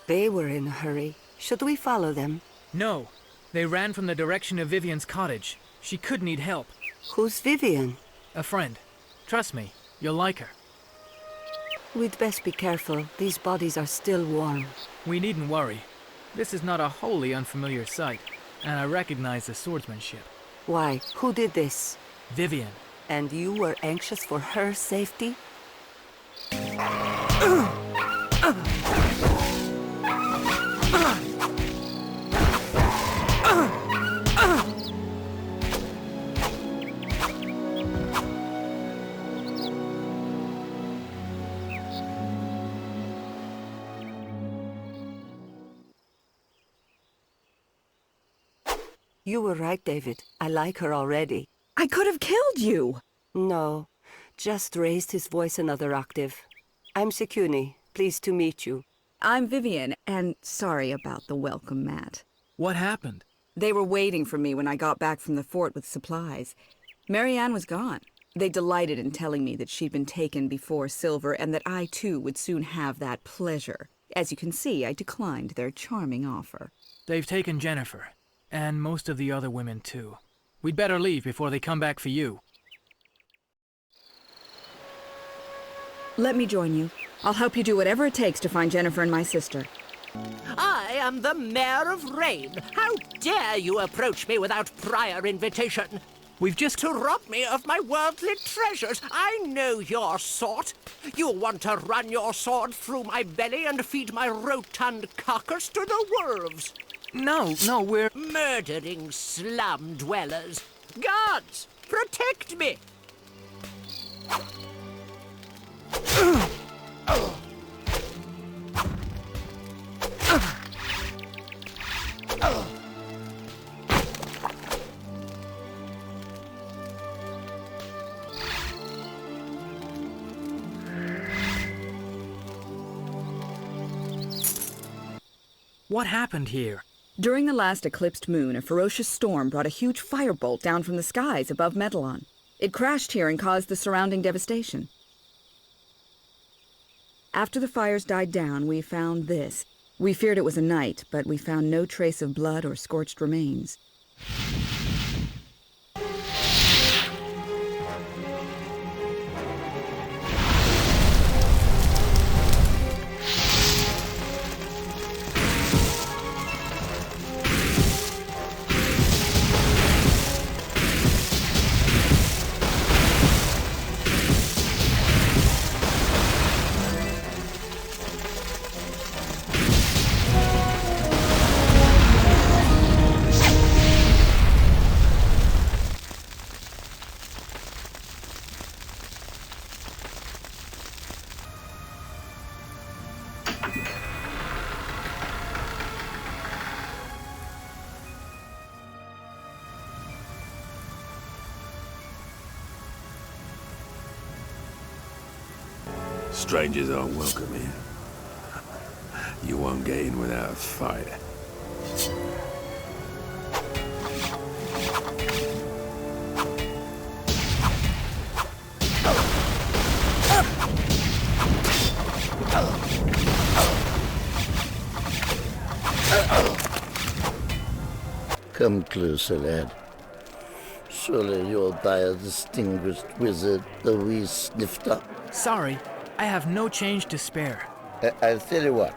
They were in a hurry. Should we follow them? No. They ran from the direction of Vivian's cottage. She could need help. Who's Vivian? A friend. Trust me, you'll like her. We'd best be careful. These bodies are still warm. We needn't worry. This is not a wholly unfamiliar sight, and I recognize the swordsmanship. Why? Who did this? Vivian. And you were anxious for her safety? You were right, David. I like her already. I could have killed you! No, just raised his voice another octave. I'm Sekuni. Pleased to meet you. I'm Vivian, and sorry about the welcome mat. What happened? They were waiting for me when I got back from the fort with supplies. Marianne was gone. They delighted in telling me that she'd been taken before Silver and that I, too, would soon have that pleasure. As you can see, I declined their charming offer. They've taken Jennifer. And most of the other women, too. We'd better leave before they come back for you. Let me join you. I'll help you do whatever it takes to find Jennifer and my sister. I am the Mayor of Rain. How dare you approach me without prior invitation? We've just... To rob me of my worldly treasures. I know your sort. You want to run your sword through my belly and feed my rotund carcass to the wolves. No, we're... Murdering slum dwellers. Guards, protect me! What happened here? During the last eclipsed moon, a ferocious storm brought a huge firebolt down from the skies above Medellon. It crashed here and caused the surrounding devastation. After the fires died down, we found this. We feared it was a knight, but we found no trace of blood or scorched remains. Strangers are welcome here. You won't gain without a fight. Come closer, lad. Surely you're by a distinguished wizard, the wee snifter. Sorry, I have no change to spare. I'll tell you what.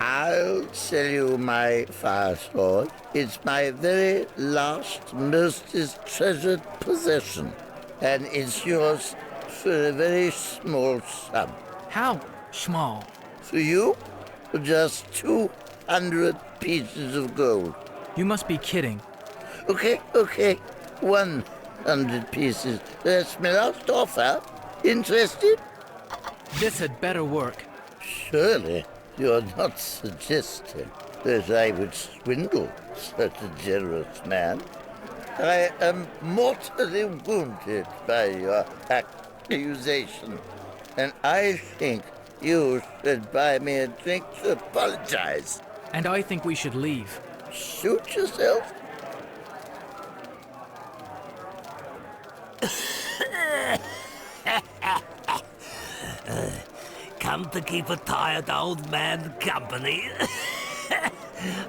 I'll sell you my fire sword. It's my very last, most treasured possession. And it's yours for a very small sum. How small? For you, just 200 pieces of gold. You must be kidding. Okay. 100 pieces. That's my last offer. Interested? This had better work. Surely you're not suggesting that I would swindle such a generous man. I am mortally wounded by your accusation, and I think you should buy me a drink to apologize. And I think we should leave. Shoot yourself? Come to keep a tired old man company.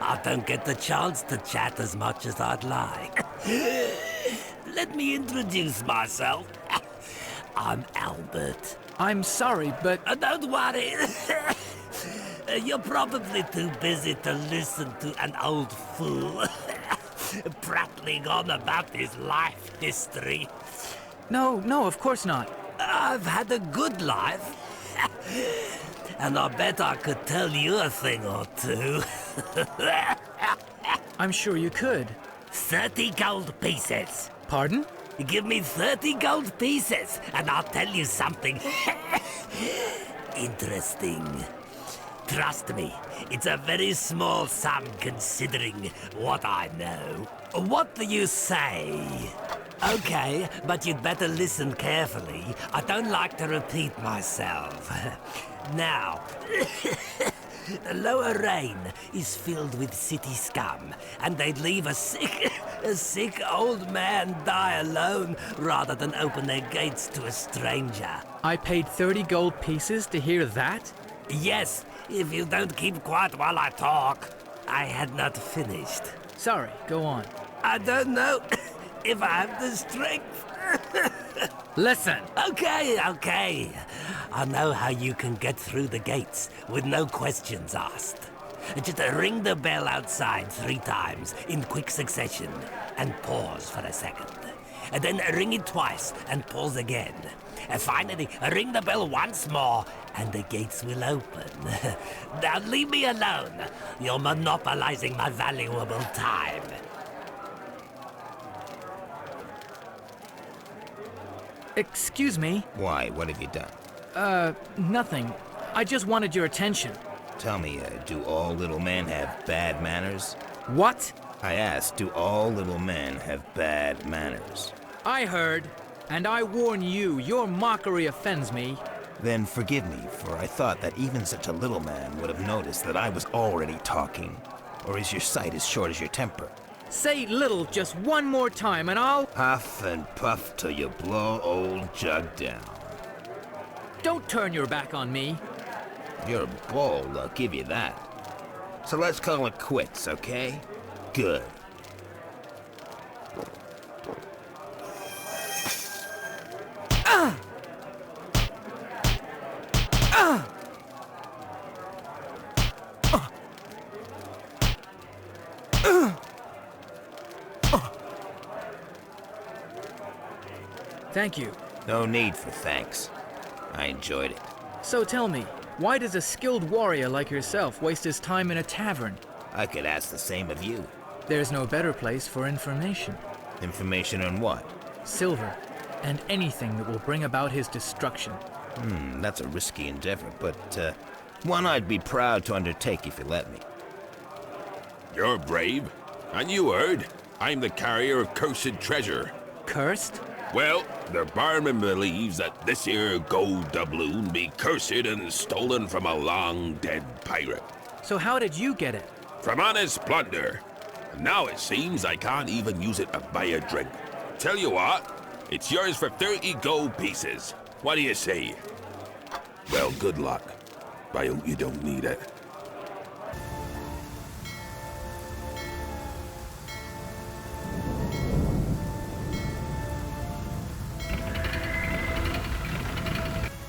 I don't get the chance to chat as much as I'd like. Let me introduce myself. I'm Albert. I'm sorry, but... Don't worry. You're probably too busy to listen to an old fool prattling on about his life history. No, of course not. I've had a good life. And I bet I could tell you a thing or two. I'm sure you could. 30 gold pieces. Pardon? Give me 30 gold pieces, and I'll tell you something interesting. Trust me, it's a very small sum considering what I know. What do you say? Okay, but you'd better listen carefully. I don't like to repeat myself. Now, the Lower Rain is filled with city scum, and they'd leave a sick old man die alone rather than open their gates to a stranger. I paid 30 gold pieces to hear that? Yes, if you don't keep quiet while I talk. I had not finished. Sorry, go on. I don't know if I have the strength. Listen. Okay. I know how you can get through the gates with no questions asked. Just ring the bell outside 3 times in quick succession and pause for a second. And then ring it twice and pause again. And finally, ring the bell once more and the gates will open. Now leave me alone. You're monopolizing my valuable time. Excuse me? Why? What have you done? Nothing. I just wanted your attention. Tell me, do all little men have bad manners? What? I asked, do all little men have bad manners? I heard, and I warn you, your mockery offends me. Then forgive me, for I thought that even such a little man would have noticed that I was already talking. Or is your sight as short as your temper? Say little just one more time and I'll... Huff and puff till you blow old Jug down. Don't turn your back on me. You're bold, I'll give you that. So let's call it quits, okay? Good. Thank you. No need for thanks. I enjoyed it. So tell me, why does a skilled warrior like yourself waste his time in a tavern? I could ask the same of you. There's no better place for information. Information on what? Silver, and anything that will bring about his destruction. That's a risky endeavor, but one I'd be proud to undertake if you let me. You're brave. And you heard, I'm the carrier of cursed treasure. Cursed? Well, the barman believes that this here gold doubloon be cursed and stolen from a long-dead pirate. So how did you get it? From honest plunder. Now it seems I can't even use it to buy a drink. Tell you what, it's yours for 30 gold pieces. What do you say? Well, good luck. I hope you don't need it.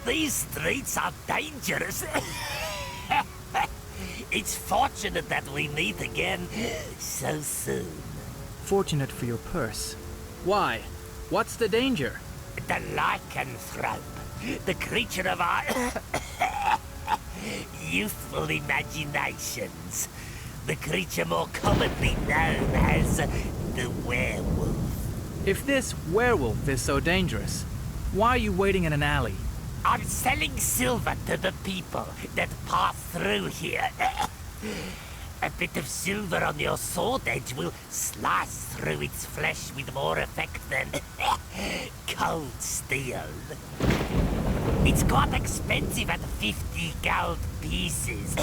These streets are dangerous. It's fortunate that we meet again so soon. Fortunate for your purse. Why? What's the danger? The lycanthrope, the creature of our youthful imaginations. The creature more commonly known as the werewolf. If this werewolf is so dangerous, why are you waiting in an alley? I'm selling silver to the people that pass through here. A bit of silver on your sword edge will slice through its flesh with more effect than cold steel. It's quite expensive at 50 gold pieces.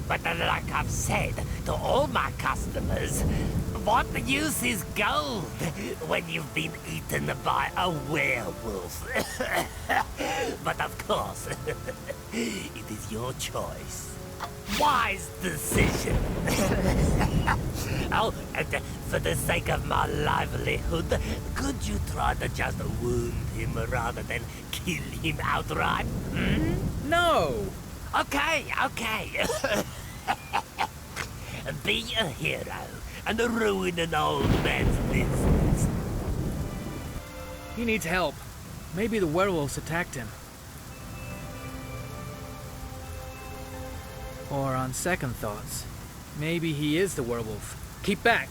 But like I've said to all my customers, what use is gold when you've been eaten by a werewolf? But of course, it is your choice. Wise decision. Oh, and for the sake of my livelihood, could you try to just wound him rather than kill him outright? No! Okay. Be a hero and ruin an old man's business. He needs help. Maybe the werewolves attacked him. Or on second thoughts, maybe he is the werewolf. Keep back!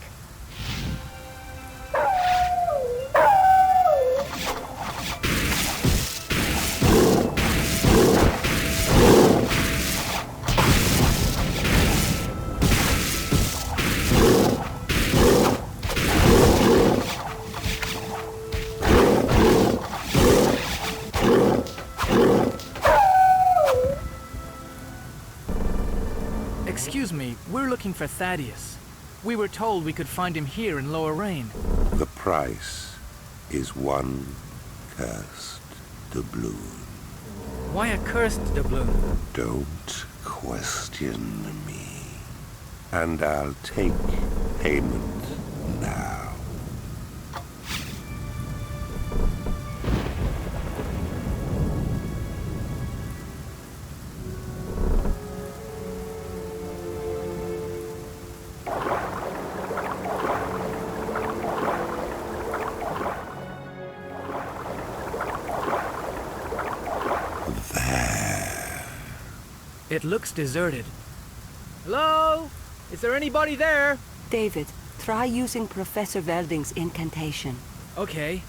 Excuse me, we're looking for Thaddeus. We were told we could find him here in Lower Rain. The price is one cursed doubloon. Why a cursed doubloon? Don't question me. And I'll take payment now. It looks deserted. Hello? Is there anybody there? David, try using Professor Velding's incantation. Okay.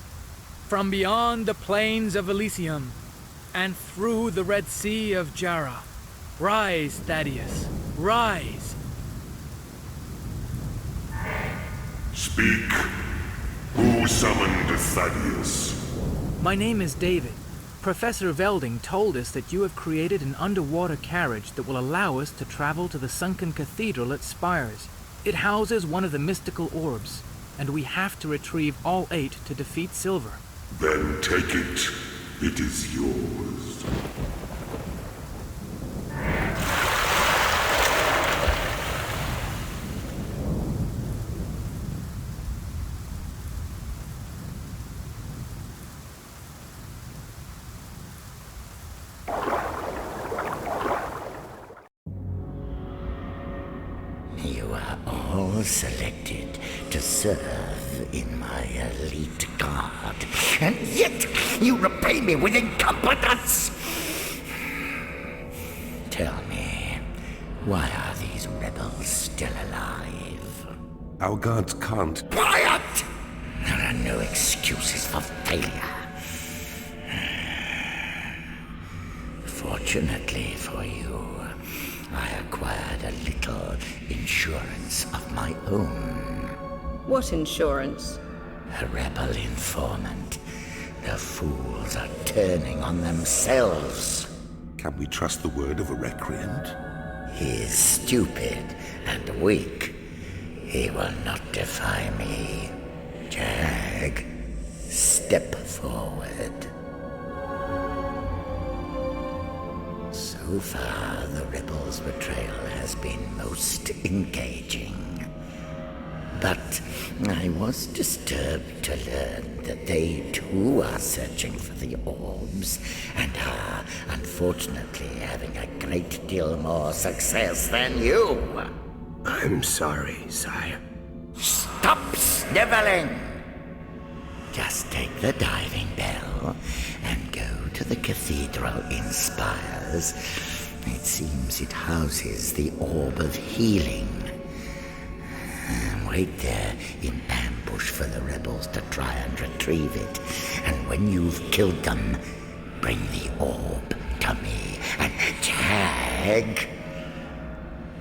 From beyond the plains of Elysium, and through the Red Sea of Jara, rise, Thaddeus, rise! Speak. Who summoned Thaddeus? My name is David. Professor Velding told us that you have created an underwater carriage that will allow us to travel to the sunken cathedral at Spires. It houses one of the mystical orbs, and we have to retrieve all 8 to defeat Silver. Then take it. It is yours. You are all selected to serve in my elite guard, and yet you repay me with incompetence! Tell me, why are these rebels still alive? Our guards can't. Quiet! There are no excuses for failure. Fortunately for you, I acquired a little insurance of my own. What insurance? A rebel informant. The fools are turning on themselves. Can we trust the word of a recreant? He is stupid and weak. He will not defy me. Jag, step forward. So far, the rebels' betrayal has been most engaging. But I was disturbed to learn that they too are searching for the orbs and are, unfortunately, having a great deal more success than you. I'm sorry, sire. Stop sniveling! Just take the diving bell and go to the cathedral in Spires. It seems it houses the orb of healing. Wait there in ambush for the rebels to try and retrieve it. And when you've killed them, bring the orb to me. And Jag,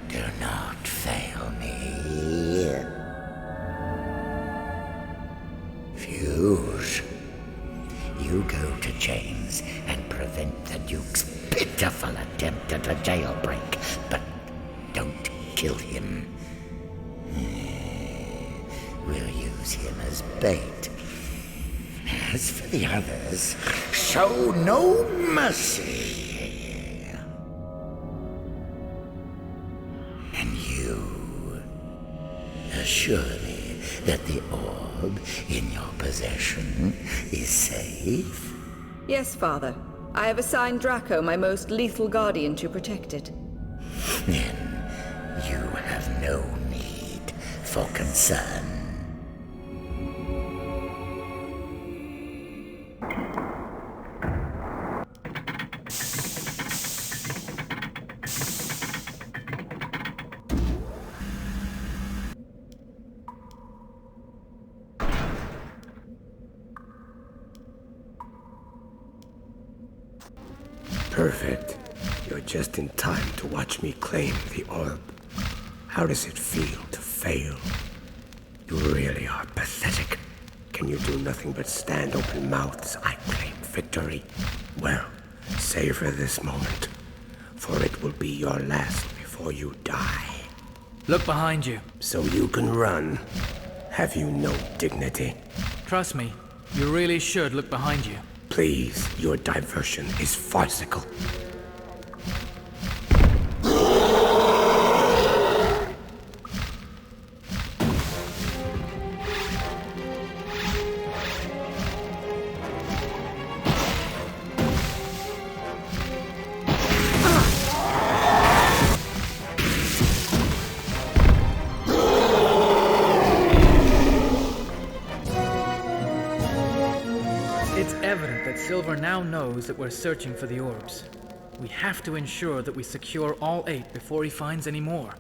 do not fail me. Fuse, you go to James and prevent the Duke's pitiful attempt at a jailbreak, but don't kill him. We'll use him as bait. As for the others, show no mercy. And you, assure me that the orb in your possession is safe? Yes, Father. I have assigned Draco, my most lethal guardian, to protect it. Then you have no need for concern. Perfect. You're just in time to watch me claim the orb. How does it feel to fail? You really are pathetic. Can you do nothing but stand open-mouthed as I claim victory? Well, savor this moment, for it will be your last before you die. Look behind you. So you can run. Have you no dignity? Trust me, you really should look behind you. Please, your diversion is farcical. It's evident that Silver now knows that we're searching for the orbs. We have to ensure that we secure all 8 before he finds any more.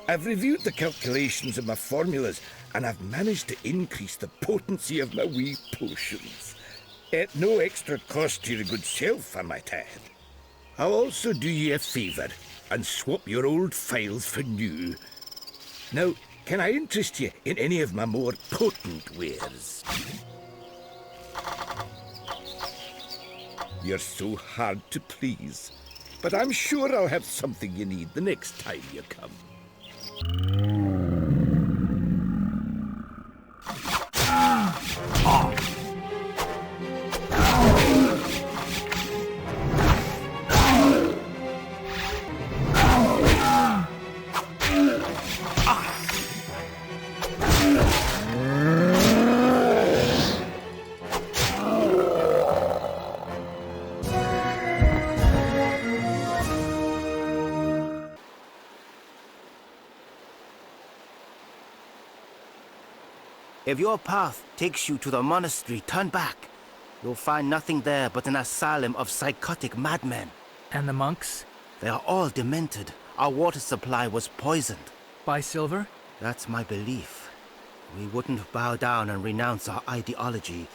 I've reviewed the calculations of my formulas, and I've managed to increase the potency of my wee potions. At no extra cost to your good self, I might add. I'll also do you a favour and swap your old files for new. Now, can I interest you in any of my more potent wares? You're so hard to please, but I'm sure I'll have something you need the next time you come. If your path takes you to the monastery, turn back. You'll find nothing there but an asylum of psychotic madmen. And the monks? They are all demented. Our water supply was poisoned. By Silver? That's my belief. We wouldn't bow down and renounce our ideology.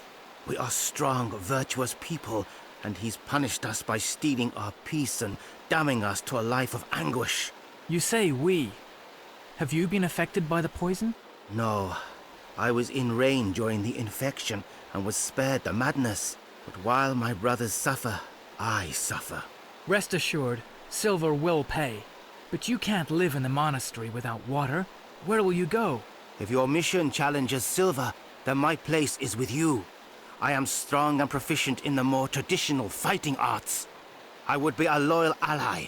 We are strong, virtuous people, and he's punished us by stealing our peace and damning us to a life of anguish. You say we. Have you been affected by the poison? No. I was in Rain during the infection and was spared the madness. But while my brothers suffer, I suffer. Rest assured, Silver will pay. But you can't live in the monastery without water. Where will you go? If your mission challenges Silver, then my place is with you. I am strong and proficient in the more traditional fighting arts. I would be a loyal ally.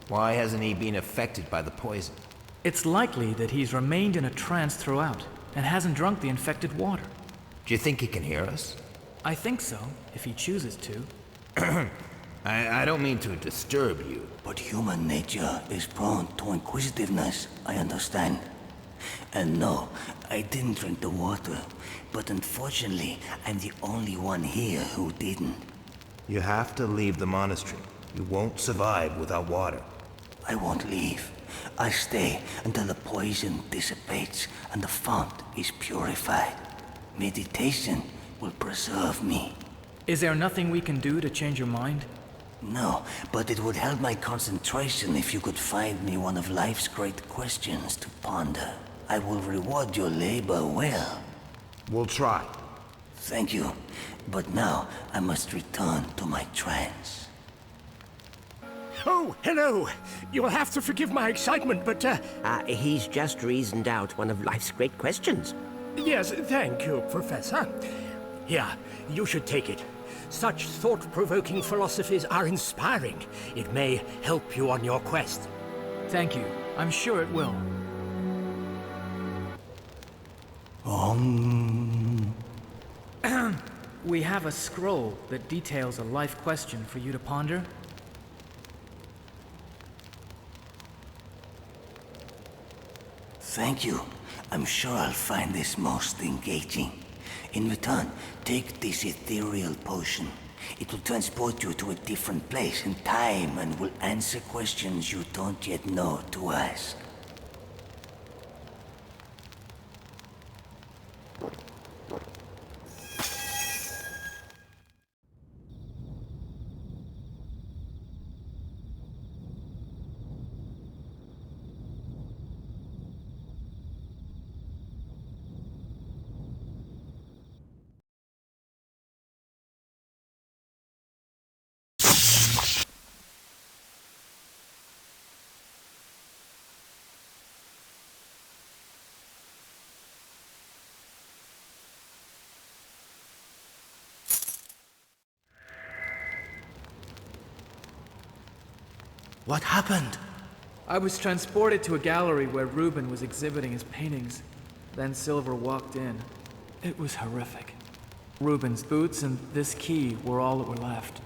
Why hasn't he been affected by the poison? It's likely that he's remained in a trance throughout and hasn't drunk the infected water. Do you think he can hear us? I think so, if he chooses to. I don't mean to disturb you. But human nature is prone to inquisitiveness, I understand. And no, I didn't drink the water, but unfortunately, I'm the only one here who didn't. You have to leave the monastery. You won't survive without water. I won't leave. I stay until the poison dissipates and the font is purified. Meditation will preserve me. Is there nothing we can do to change your mind? No, but it would help my concentration if you could find me one of life's great questions to ponder. I will reward your labor well. We'll try. Thank you. But now I must return to my trance. Oh, hello. You'll have to forgive my excitement, but, He's just reasoned out one of life's great questions. Yes, thank you, Professor. Here, you should take it. Such thought-provoking philosophies are inspiring. It may help you on your quest. Thank you. I'm sure it will. We have a scroll that details a life question for you to ponder. Thank you. I'm sure I'll find this most engaging. In return, take this ethereal potion. It will transport you to a different place in time and will answer questions you don't yet know to ask. What happened? I was transported to a gallery where Reuben was exhibiting his paintings. Then Silver walked in. It was horrific. Reuben's boots and this key were all that were left.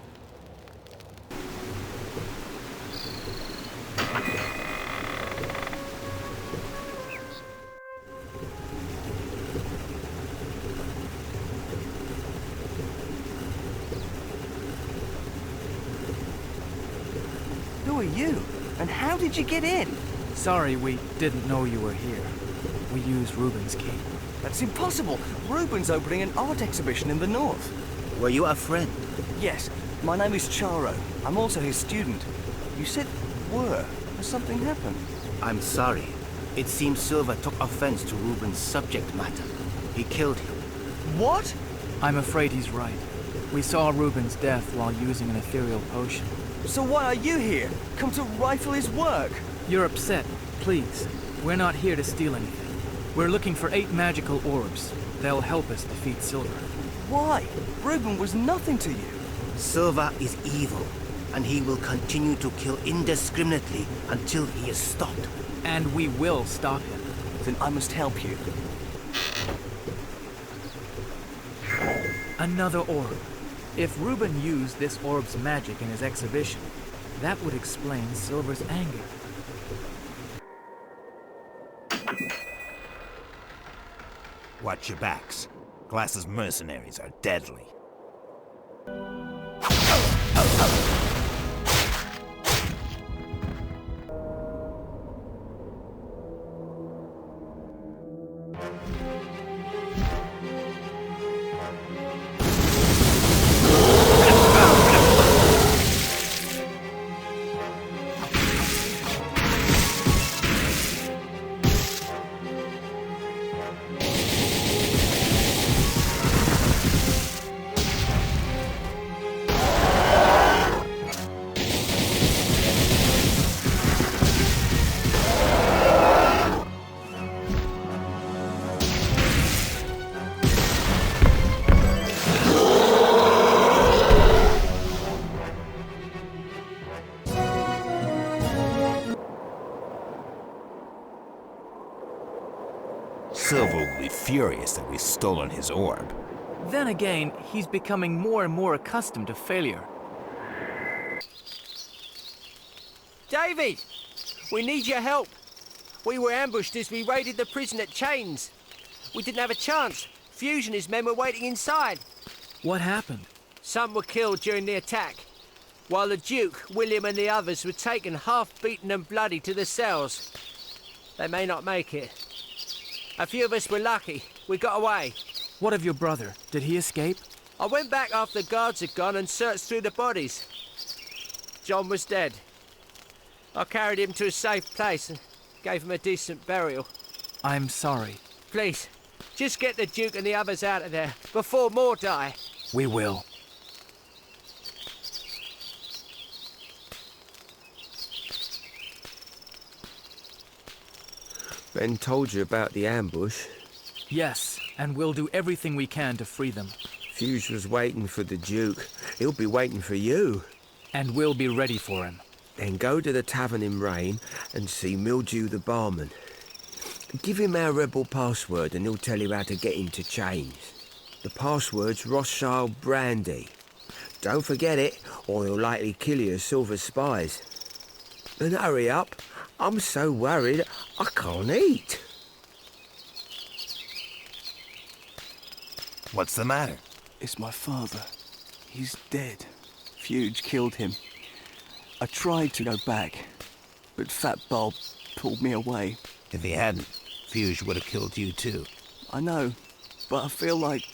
Who are you? And how did you get in? Sorry, we didn't know you were here. We used Reuben's key. That's impossible. Reuben's opening an art exhibition in the north. Were you a friend? Yes, my name is Charo. I'm also his student. You said were. Has something happened? I'm sorry. It seems Silver took offense to Reuben's subject matter. He killed him. What? I'm afraid he's right. We saw Reuben's death while using an ethereal potion. So why are you here? Come to rifle his work? You're upset. Please. We're not here to steal anything. We're looking for 8 magical orbs. They'll help us defeat Silver. Why? Reuben was nothing to you. Silver is evil, and he will continue to kill indiscriminately until he is stopped. And we will stop him. Then I must help you. Another orb. If Reuben used this orb's magic in his exhibition, that would explain Silver's anger. Watch your backs. Glass's mercenaries are deadly. Silver will be furious that we've stolen his orb. Then again, he's becoming more and more accustomed to failure. David! We need your help. We were ambushed as we raided the prison at Chains. We didn't have a chance. Fuse and his men were waiting inside. What happened? Some were killed during the attack, while the Duke, William and the others were taken half-beaten and bloody to the cells. They may not make it. A few of us were lucky. We got away. What of your brother? Did he escape? I went back after the guards had gone and searched through the bodies. John was dead. I carried him to a safe place and gave him a decent burial. I'm sorry. Please, just get the Duke and the others out of there before more die. We will. Ben told you about the ambush. Yes, and we'll do everything we can to free them. Fuse was waiting for the Duke. He'll be waiting for you. And we'll be ready for him. Then go to the tavern in Rain and see Mildew the barman. Give him our rebel password and he'll tell you how to get into Chains. The password's Rothschild Brandy. Don't forget it, or he'll likely kill you as Silver spies. And hurry up. I'm so worried I can't eat. What's the matter? It's my father. He's dead. Fuge killed him. I tried to go back, but Fat Bob pulled me away. If he hadn't, Fuge would have killed you too. I know, but I feel like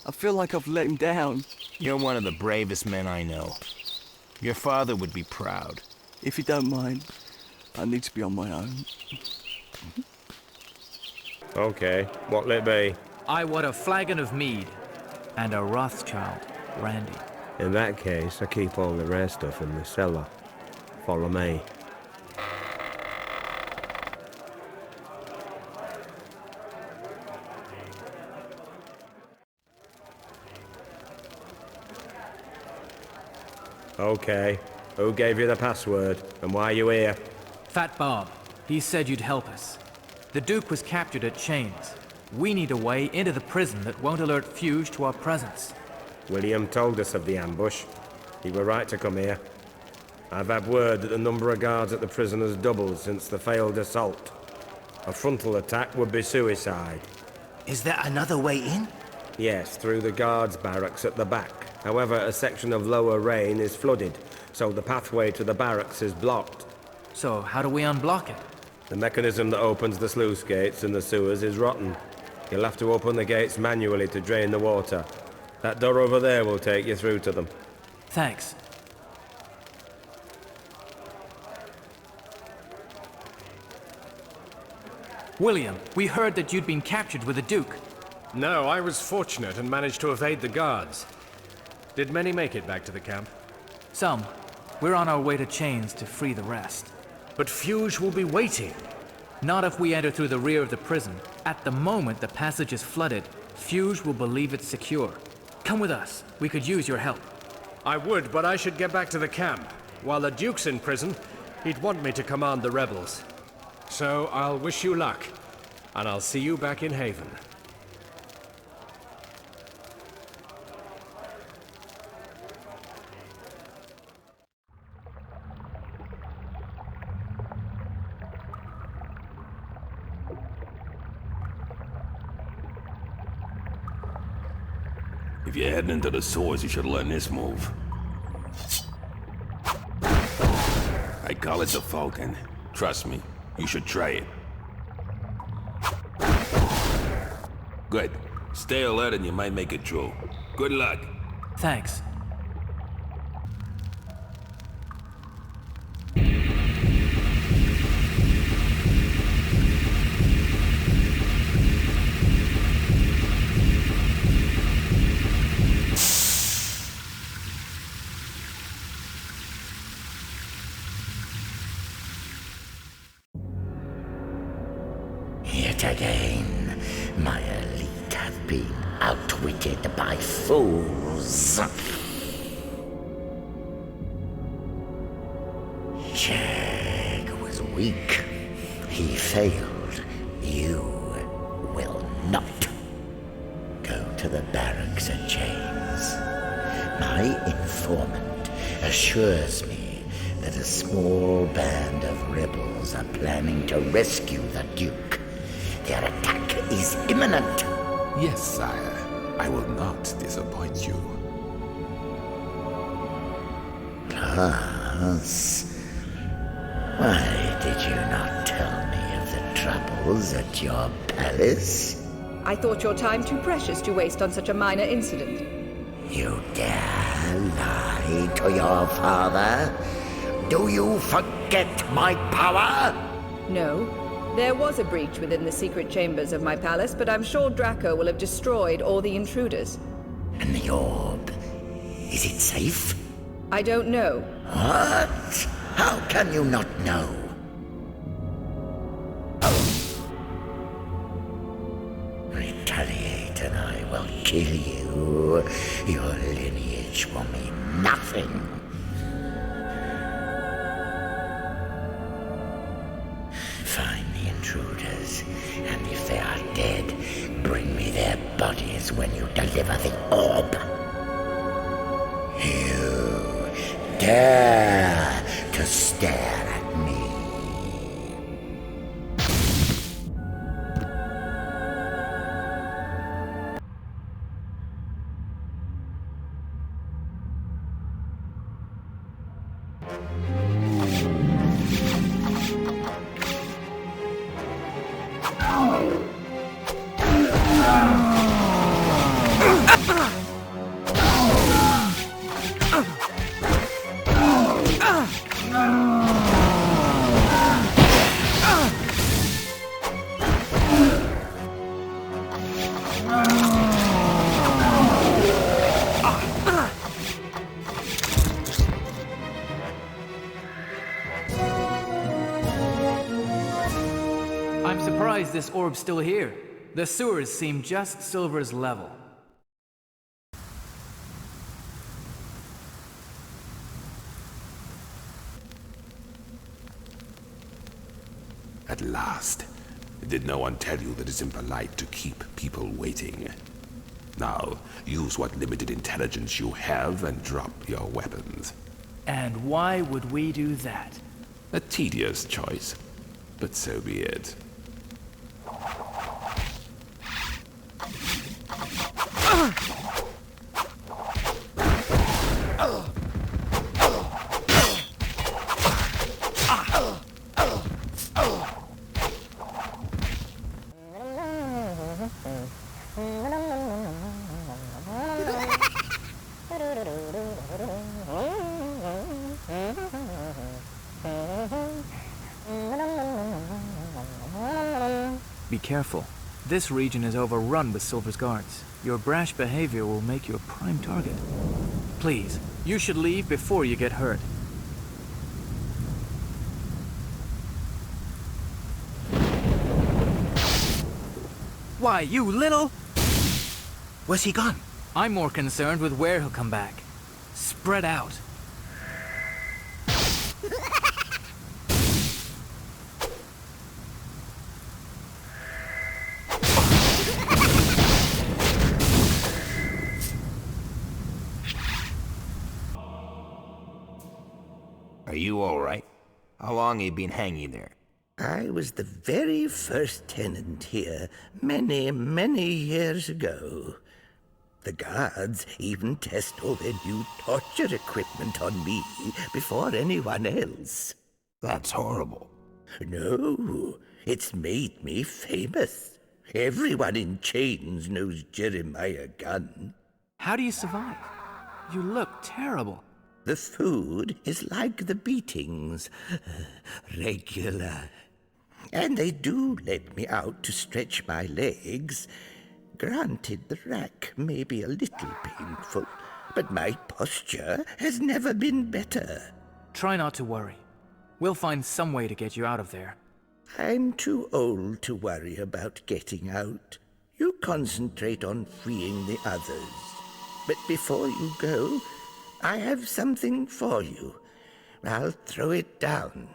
I've let him down. You're one of the bravest men I know. Your father would be proud. If you don't mind, I need to be on my own. Okay, what'll it be? I want a flagon of mead and a Rothschild brandy. In that case, I keep all the rare stuff in the cellar. Follow me. Okay, who gave you the password, and why are you here? Fat Bob. He said you'd help us. The Duke was captured at Chains. We need a way into the prison that won't alert Fuge to our presence. William told us of the ambush. He were right to come here. I've had word that the number of guards at the prison has doubled since the failed assault. A frontal attack would be suicide. Is there another way in? Yes, through the guards' barracks at the back. However, a section of lower Rain is flooded, so the pathway to the barracks is blocked. So how do we unblock it? The mechanism that opens the sluice gates in the sewers is rotten. You'll have to open the gates manually to drain the water. That door over there will take you through to them. Thanks. William, we heard that you'd been captured with the Duke. No, I was fortunate and managed to evade the guards. Did many make it back to the camp? Some. We're on our way to Chains to free the rest. But Fuge will be waiting. Not if we enter through the rear of the prison. At the moment the passage is flooded, Fuge will believe it's secure. Come with us. We could use your help. I would, but I should get back to the camp. While the Duke's in prison, he'd want me to command the rebels. So I'll wish you luck, and I'll see you back in Haven. If you're heading into the sewers, you should learn this move. I call it the Falcon. Trust me, you should try it. Good. Stay alert and you might make it through. Good luck. Thanks. Yet again, my elite have been outwitted by fools. Jag was weak. He failed. You will not. Go to the barracks at Chains. My informant assures me that a small band of rebels are planning to rescue the Duke. Their attack is imminent. Yes, sire. I will not disappoint you. Plus, why did you not tell me of the troubles at your palace? I thought your time too precious to waste on such a minor incident. You dare lie to your father? Do you forget my power? No. There was a breach within the secret chambers of my palace, but I'm sure Draco will have destroyed all the intruders. And the orb, is it safe? I don't know. What? How can you not know? Retaliate and I will kill you. Your lineage will mean nothing. Find the intruders, and if they are dead, bring me their bodies when you deliver the orb. You dare to stare at me? I'm surprised this orb's still here. The sewers seem just Silver's level. At last. Did no one tell you that it's impolite to keep people waiting? Now, use what limited intelligence you have and drop your weapons. And why would we do that? A tedious choice, but so be it. Be careful. This region is overrun with Silver's guards. Your brash behavior will make you a prime target. Please, you should leave before you get hurt. Why, you little... Where's he gone? I'm more concerned with where he'll come back. Spread out. Are you all right? How long have you been hanging there? I was the very first tenant here many, many years ago. The guards even test all their new torture equipment on me before anyone else. That's horrible. No, it's made me famous. Everyone in chains knows Jeremiah Gunn. How do you survive? You look terrible. The food is like the beatings, regular. And they do let me out to stretch my legs. Granted, the rack may be a little painful, but my posture has never been better. Try not to worry. We'll find some way to get you out of there. I'm too old to worry about getting out. You concentrate on freeing the others. But before you go, I have something for you. I'll throw it down.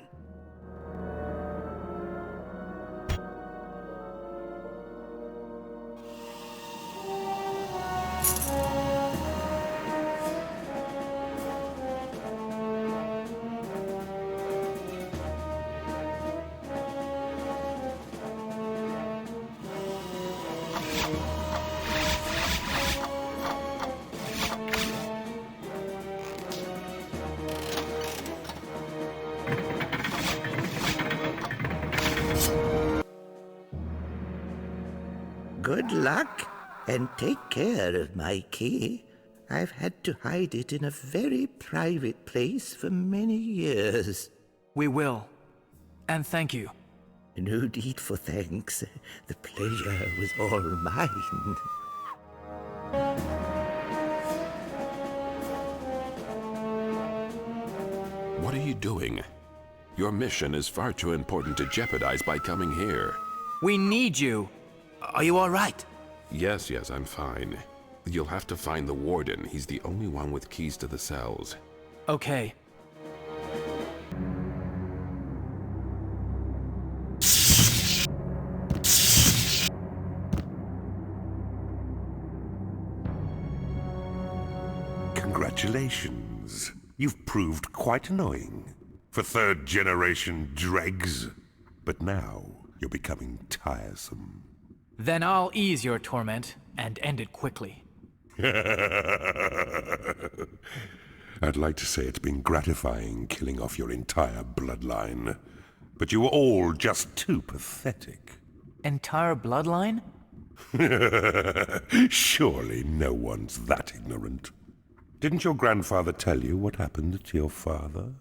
Good luck, and take care of my key. I've had to hide it in a very private place for many years. We will. And thank you. No need for thanks. The pleasure was all mine. What are you doing? Your mission is far too important to jeopardize by coming here. We need you. Are you all right? Yes, I'm fine. You'll have to find the warden. He's the only one with keys to the cells. Okay. Congratulations. You've proved quite annoying for third-generation dregs. But now you're becoming tiresome. Then I'll ease your torment and end it quickly. I'd like to say it's been gratifying killing off your entire bloodline, but you were all just too pathetic. Entire bloodline? Surely no one's that ignorant. Didn't your grandfather tell you what happened to your father?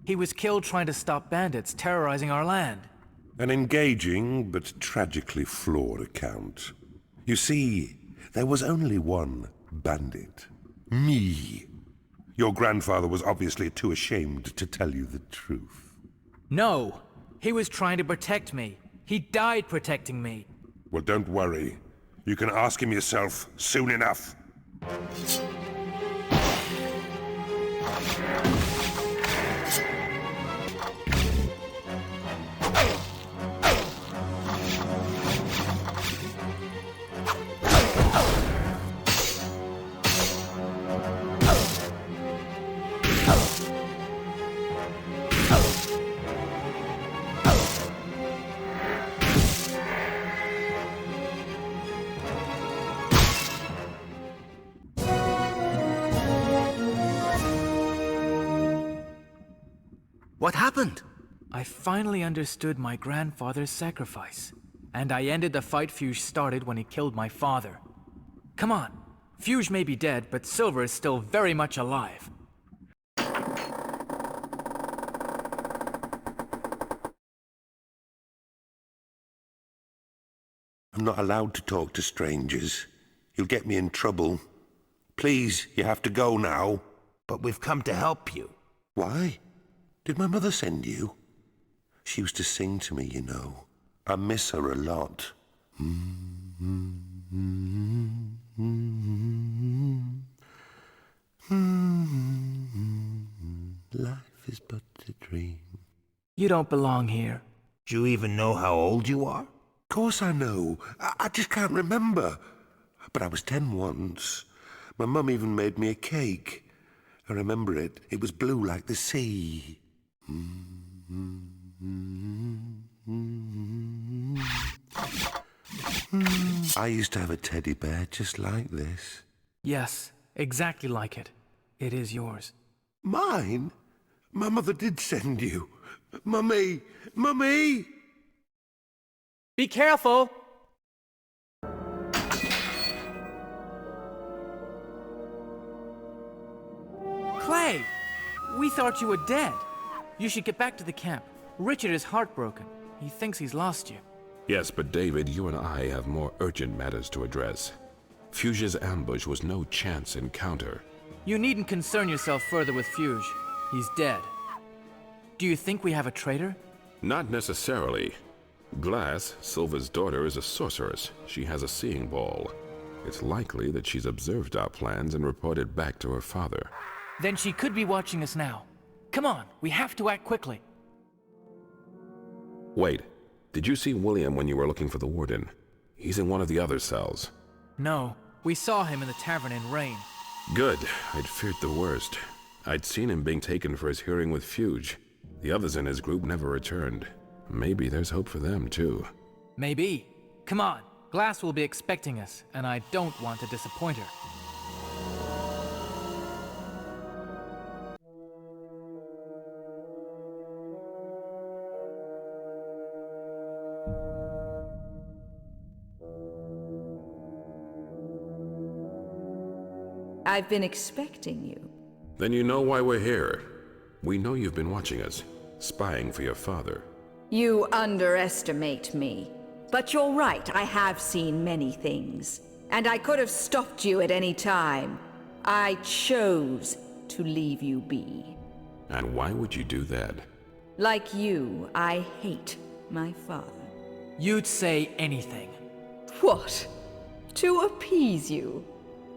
He was killed trying to stop bandits terrorizing our land. An engaging but tragically flawed account. You see, there was only one bandit. Me. Your grandfather was obviously too ashamed to tell you the truth. No, he was trying to protect me. He died protecting me. Well, don't worry. You can ask him yourself soon enough. happened? I finally understood my grandfather's sacrifice, and I ended the fight Fuge started when he killed my father. Come on. Fuge may be dead, but Silver is still very much alive. I'm not allowed to talk to strangers. You'll get me in trouble. Please, you have to go now. But we've come to help you. Why? Did my mother send you? She used to sing to me, you know. I miss her a lot. Life is but a dream. You don't belong here. Do you even know how old you are? Of course I know. I just can't remember. But I was 10 once. My mum even made me a cake. I remember it. It was blue like the sea. I used to have a teddy bear just like this. Yes, exactly like it. It is yours. Mine? My mother did send you. Mummy! Mummy! Be careful! Clay! We thought you were dead. You should get back to the camp. Richard is heartbroken. He thinks he's lost you. Yes, but David, you and I have more urgent matters to address. Fuge's ambush was no chance encounter. You needn't concern yourself further with Fuge. He's dead. Do you think we have a traitor? Not necessarily. Glass, Silver's daughter, is a sorceress. She has a seeing ball. It's likely that she's observed our plans and reported back to her father. Then she could be watching us now. Come on, we have to act quickly. Wait, did you see William when you were looking for the warden? He's in one of the other cells. No, we saw him in the tavern in Rain. Good, I'd feared the worst. I'd seen him being taken for his hearing with Fuge. The others in his group never returned. Maybe there's hope for them, too. Maybe. Come on, Glass will be expecting us, and I don't want to disappoint her. I've been expecting you. Then you know why we're here. We know you've been watching us, spying for your father. You underestimate me. But you're right, I have seen many things. And I could have stopped you at any time. I chose to leave you be. And why would you do that? Like you, I hate my father. You'd say anything. What? To appease you?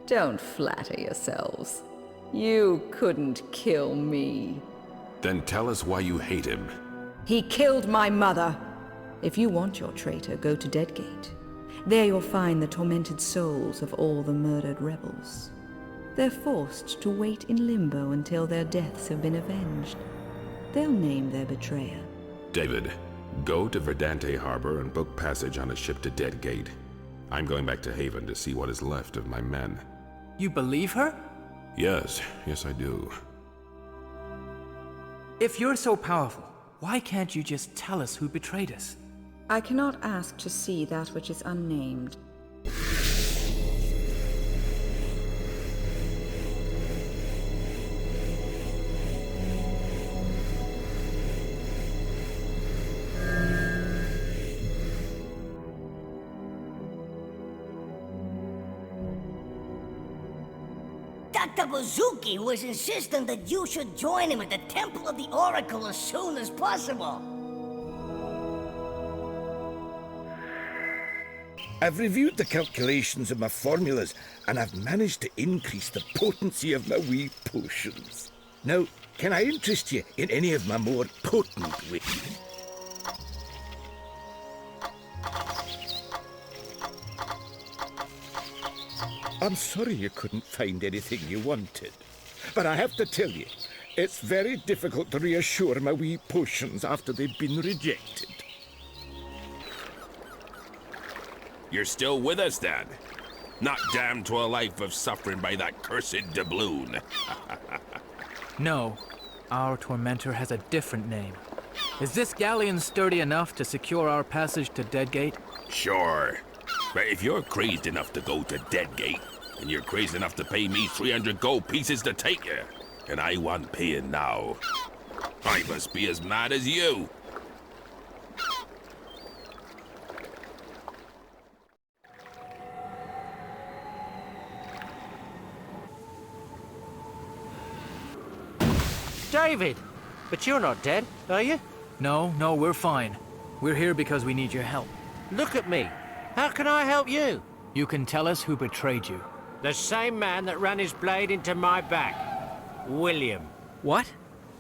Don't flatter yourselves. You couldn't kill me. Then tell us why you hate him. He killed my mother. If you want your traitor, go to Deadgate. There you'll find the tormented souls of all the murdered rebels. They're forced to wait in limbo until their deaths have been avenged. They'll name their betrayer. David, go to Verdante Harbor and book passage on a ship to Deadgate. I'm going back to Haven to see what is left of my men. You believe her? Yes I do. If you're so powerful, why can't you just tell us who betrayed us? I cannot ask to see that which is unnamed. Dr. Bouzouki was insisting that you should join him at the Temple of the Oracle as soon as possible. I've reviewed the calculations of my formulas, and I've managed to increase the potency of my wee potions. Now, can I interest you in any of my more potent ways? I'm sorry you couldn't find anything you wanted, but I have to tell you, it's very difficult to reassure my wee potions after they've been rejected. You're still with us, then? Not damned to a life of suffering by that cursed doubloon. No, Our tormentor has a different name. Is this galleon sturdy enough to secure our passage to Deadgate? Sure. But if you're crazed enough to go to Deadgate, and you're crazed enough to pay me 300 gold pieces to take you, and I want paying now, I must be as mad as you. David! But you're not dead, are you? No, we're fine. We're here because we need your help. Look at me. How can I help you? You can tell us who betrayed you. The same man that ran his blade into my back. William. What?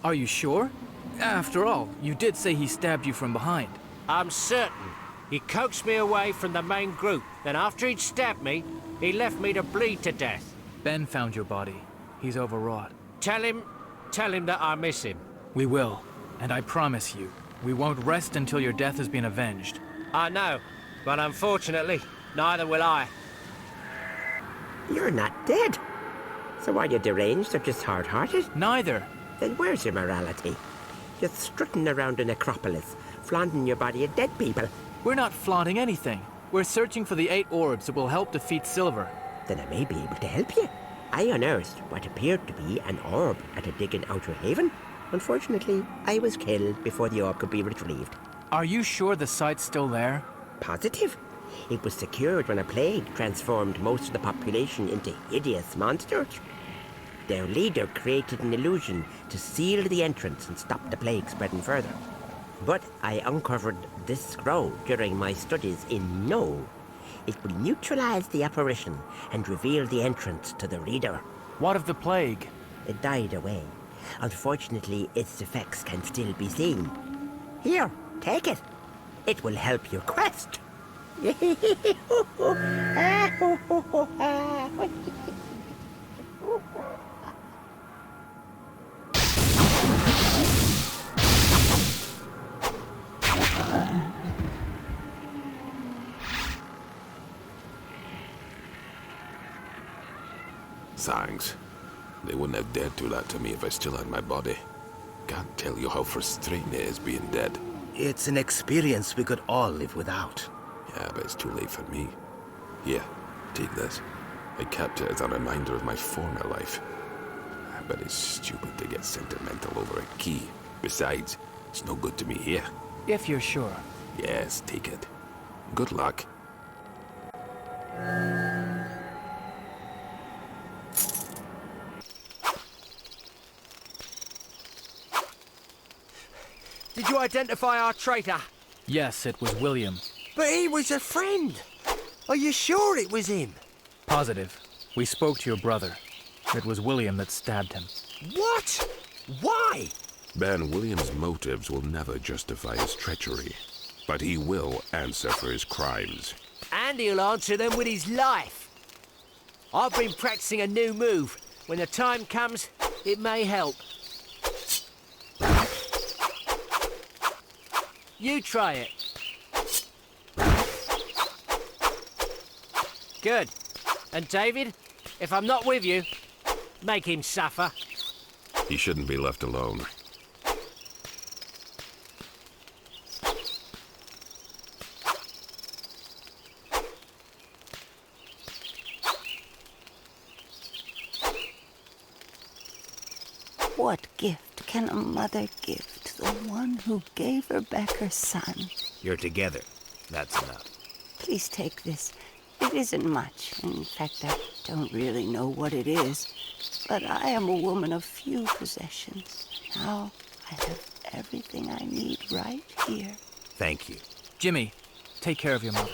Are you sure? After all, you did say he stabbed you from behind. I'm certain. He coaxed me away from the main group. Then after he'd stabbed me, he left me to bleed to death. Ben found your body. He's overwrought. Tell him that I miss him. We will. And I promise you, we won't rest until your death has been avenged. I know, but unfortunately, neither will I. You're not dead. So are you deranged or just hard-hearted? Neither. Then where's your morality? You're strutting around an necropolis, flaunting your body of dead people. We're not flaunting anything. We're searching for the 8 orbs that will help defeat Silver. Then I may be able to help you. I unearthed what appeared to be an orb at a dig in Outer Haven. Unfortunately, I was killed before the orb could be retrieved. Are you sure the site's still there? Positive. It was secured when a plague transformed most of the population into hideous monsters. Their leader created an illusion to seal the entrance and stop the plague spreading further. But I uncovered this scroll during my studies in No. It will neutralize the apparition and reveal the entrance to the reader. What of the plague? It died away. Unfortunately, its effects can still be seen. Here, take it. It will help your quest. Thanks. They wouldn't have dared do that to me if I still had my body. Can't tell you how frustrating it is being dead. It's an experience we could all live without. Yeah, but it's too late for me. Here, take this. I kept it as a reminder of my former life. But it's stupid to get sentimental over a key. Besides, it's no good to me here. If you're sure. Yes, take it. Good luck. Did you identify our traitor? Yes, it was William. But he was a friend. Are you sure it was him? Positive. We spoke to your brother. It was William that stabbed him. What? Why? Ben, William's motives will never justify his treachery. But he will answer for his crimes. And he'll answer them with his life. I've been practicing a new move. When the time comes, it may help. You try it. Good. And David, if I'm not with you, make him suffer. He shouldn't be left alone. What gift can a mother give to the one who gave her back her son? You're together. That's enough. Please take this. It isn't much. In fact, I don't really know what it is. But I am a woman of few possessions. Now I have everything I need right here. Thank you. Jimmy, take care of your mother.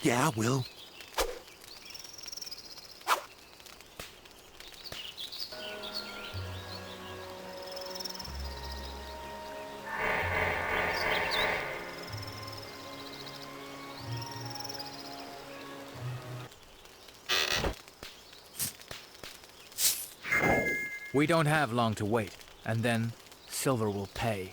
Yeah, I will. We don't have long to wait, and then Silver will pay.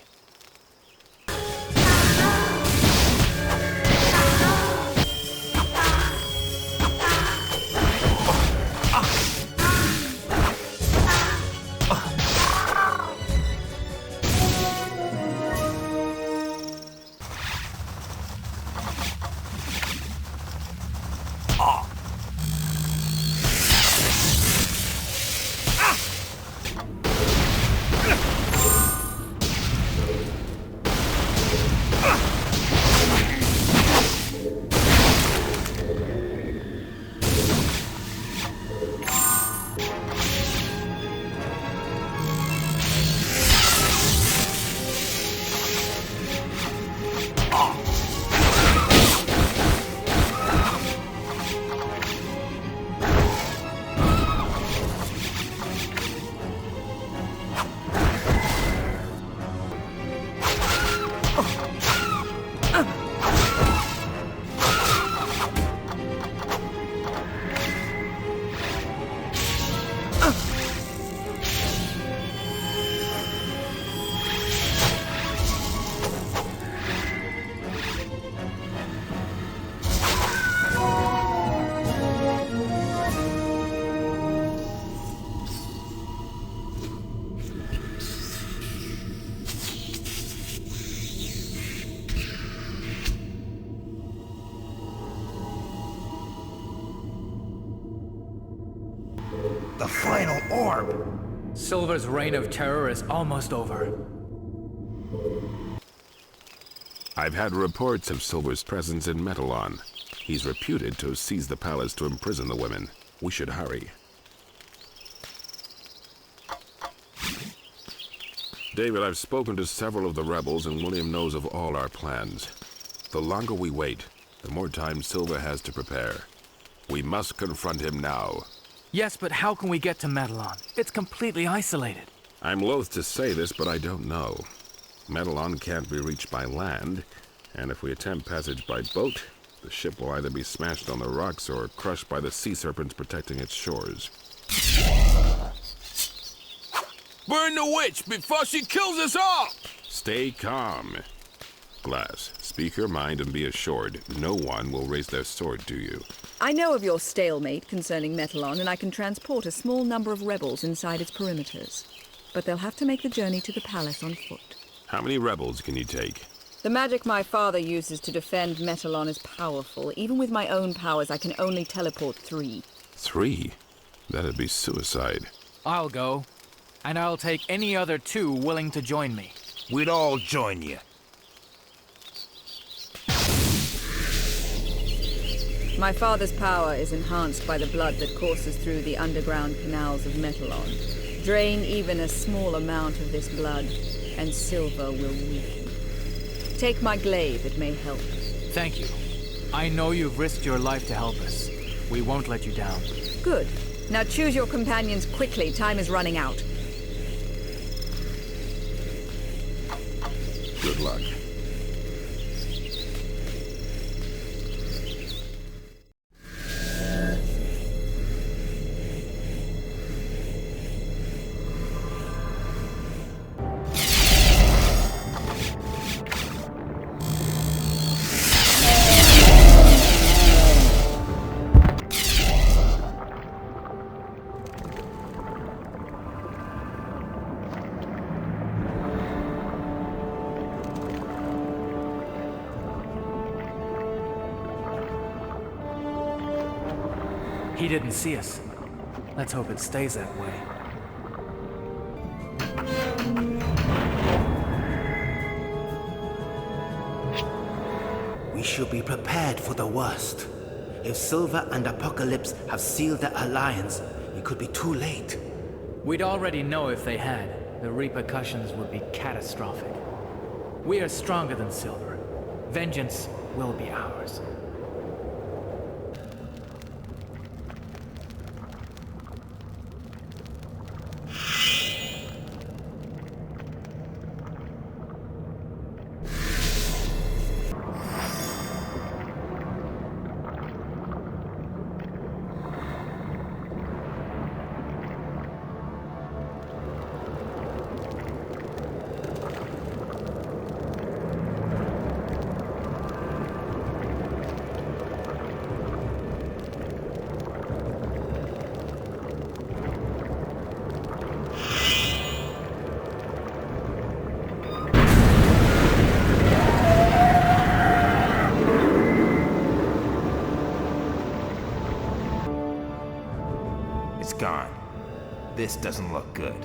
The final orb! Silver's reign of terror is almost over. I've had reports of Silver's presence in Metalon. He's reputed to have seized the palace to imprison the women. We should hurry. David, I've spoken to several of the rebels, and William knows of all our plans. The longer we wait, the more time Silver has to prepare. We must confront him now. Yes, but how can we get to Metalon? It's completely isolated. I'm loath to say this, but I don't know. Metalon can't be reached by land, and if we attempt passage by boat, the ship will either be smashed on the rocks or crushed by the sea serpents protecting its shores. Burn the witch before she kills us all! Stay calm. Glass, speak your mind and be assured no one will raise their sword to you. I know of your stalemate concerning Metalon, and I can transport a small number of rebels inside its perimeters. But they'll have to make the journey to the palace on foot. How many rebels can you take? The magic my father uses to defend Metalon is powerful. Even with my own powers, I can only teleport 3. 3? That'd be suicide. I'll go. And I'll take any other 2 willing to join me. We'd all join you. My father's power is enhanced by the blood that courses through the underground canals of Metalon. Drain even a small amount of this blood, and Silver will weaken. Take my glaive, it may help. Thank you. I know you've risked your life to help us. We won't let you down. Good. Now choose your companions quickly. Time is running out. Good luck. He didn't see us. Let's hope it stays that way. We should be prepared for the worst. If Silver and Apocalypse have sealed their alliance, it could be too late. We'd already know if they had. The repercussions would be catastrophic. We are stronger than Silver. Vengeance will be ours. It's gone. This doesn't look good.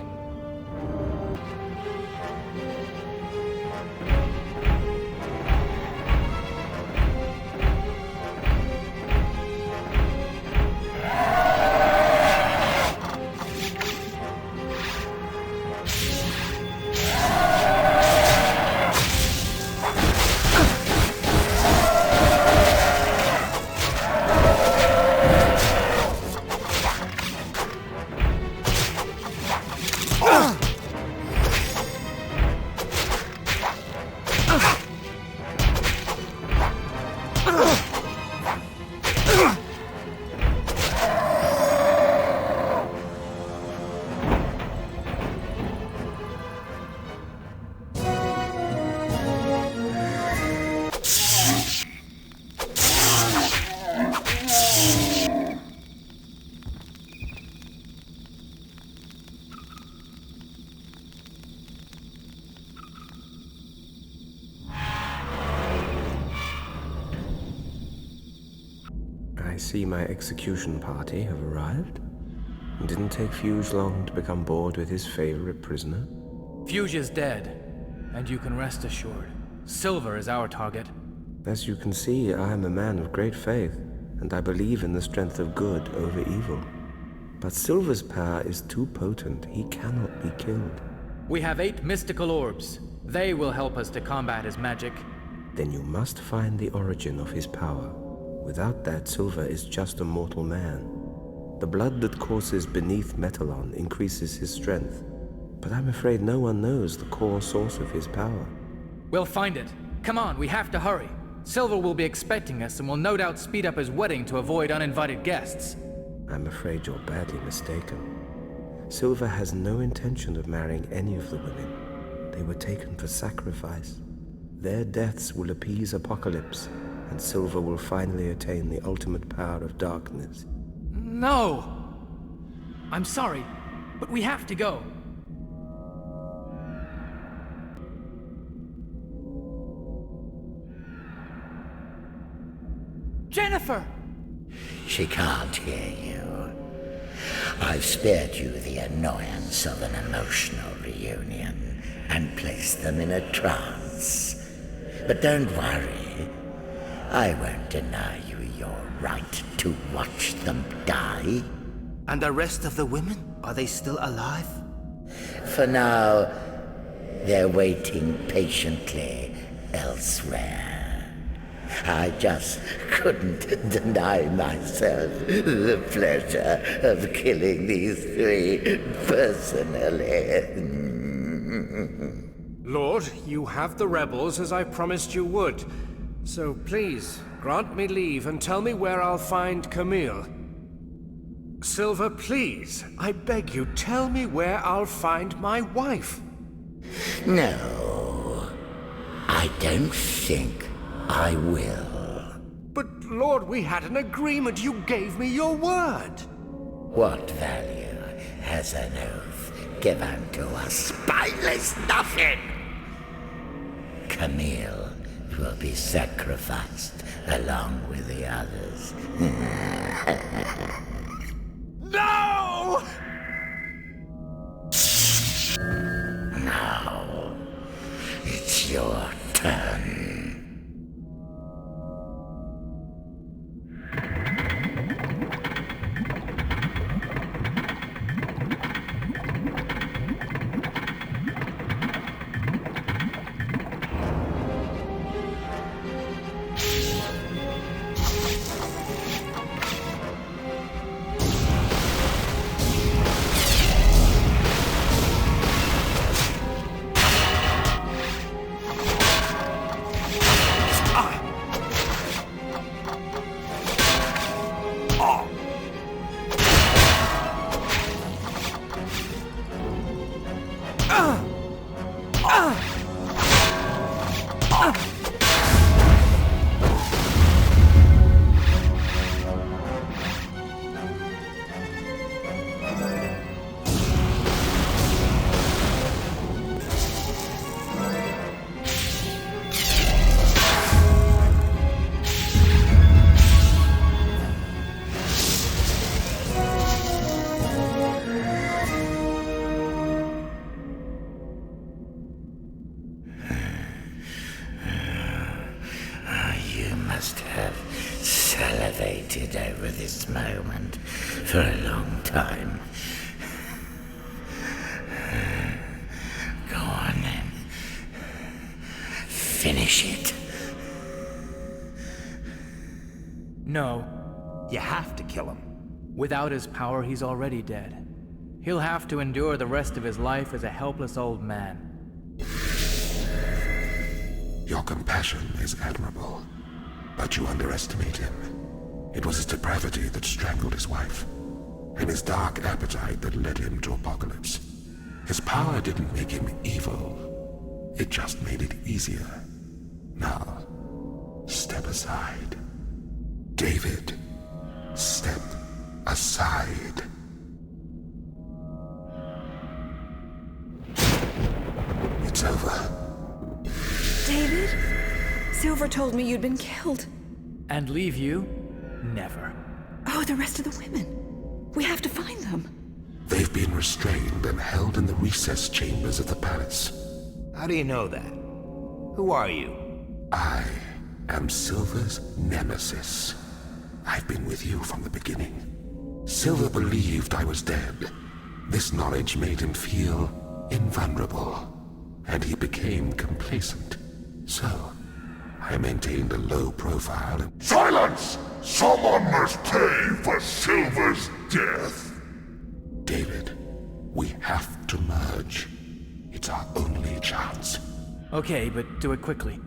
I see my execution party have arrived. It didn't take Fuge long to become bored with his favorite prisoner. Fuge is dead, and you can rest assured. Silver is our target. As you can see, I am a man of great faith, and I believe in the strength of good over evil. But Silver's power is too potent. He cannot be killed. We have 8 mystical orbs. They will help us to combat his magic. Then you must find the origin of his power. Without that, Silver is just a mortal man. The blood that courses beneath Metalon increases his strength, but I'm afraid no one knows the core source of his power. We'll find it. Come on, we have to hurry. Silver will be expecting us and will no doubt speed up his wedding to avoid uninvited guests. I'm afraid you're badly mistaken. Silver has no intention of marrying any of the women. They were taken for sacrifice. Their deaths will appease Apocalypse, and Silver will finally attain the ultimate power of darkness. No! I'm sorry, but we have to go. Jennifer! She can't hear you. I've spared you the annoyance of an emotional reunion and placed them in a trance. But don't worry. I won't deny you your right to watch them die. And the rest of the women? Are they still alive? For now, they're waiting patiently elsewhere. I just couldn't deny myself the pleasure of killing these 3 personally. Lord, you have the rebels as I promised you would. So please, grant me leave and tell me where I'll find Camille. Silver, please, I beg you, tell me where I'll find my wife. No, I don't think I will. But, Lord, we had an agreement. You gave me your word. What value has an oath given to a spineless nothing? Camille will be sacrificed along with the others. No! Now, it's your turn. Salivated over this moment for a long time. Go on then. Finish it. No. You have to kill him. Without his power, he's already dead. He'll have to endure the rest of his life as a helpless old man. Your compassion is admirable. But you underestimate him. It was his depravity that strangled his wife, and his dark appetite that led him to Apocalypse. His power didn't make him evil. It just made it easier. Now, step aside. David, step aside. It's over. David? Silver told me you'd been killed. And leave you? Never. Oh, the rest of the women. We have to find them. They've been restrained and held in the recess chambers of the palace. How do you know that? Who are you? I am Silver's nemesis. I've been with you from the beginning. Silver believed I was dead. This knowledge made him feel invulnerable, and he became complacent. So, I maintained a low profile and— Silence! Someone must pay for Silver's death! David, we have to merge. It's our only chance. Okay, but do it quickly.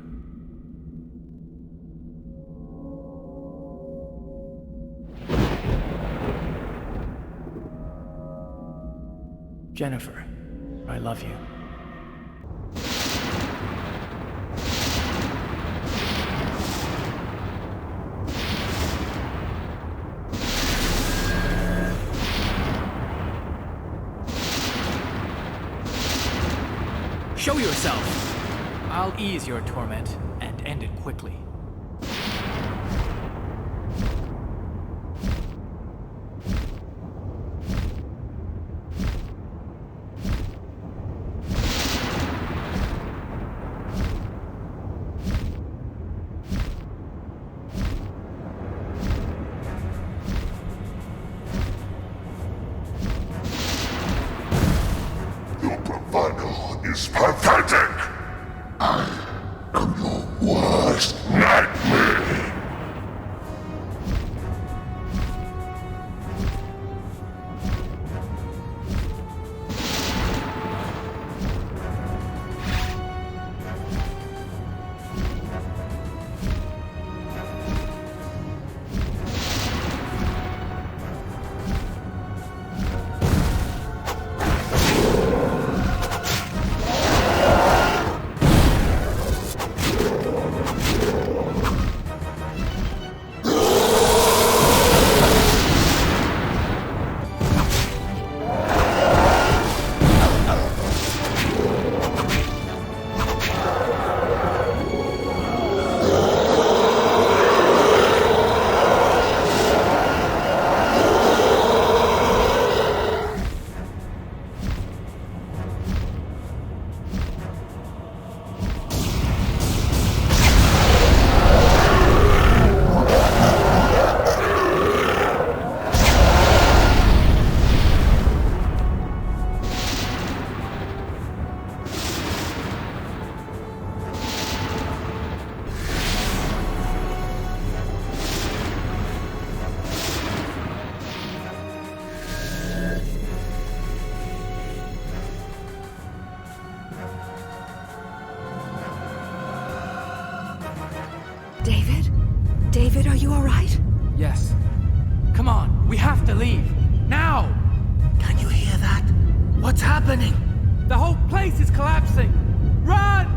Jennifer, I love you. Show yourself! I'll ease your torment and end it quickly. Is pathetic! I am your worst nightmare! David? David, are you all right? Yes. Come on, we have to leave. Now! Can you hear that? What's happening? The whole place is collapsing! Run!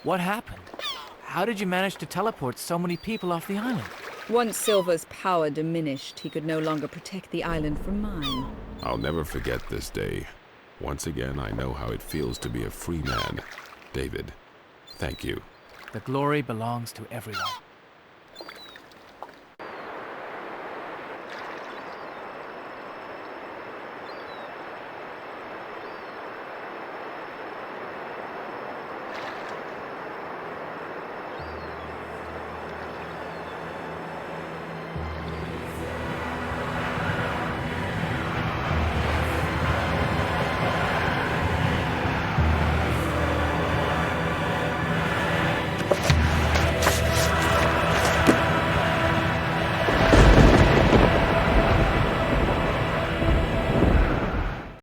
What happened? How did you manage to teleport so many people off the island? Once Silver's power diminished, he could no longer protect the island from mine. I'll never forget this day. Once again, I know how it feels to be a free man. David, thank you. The glory belongs to everyone.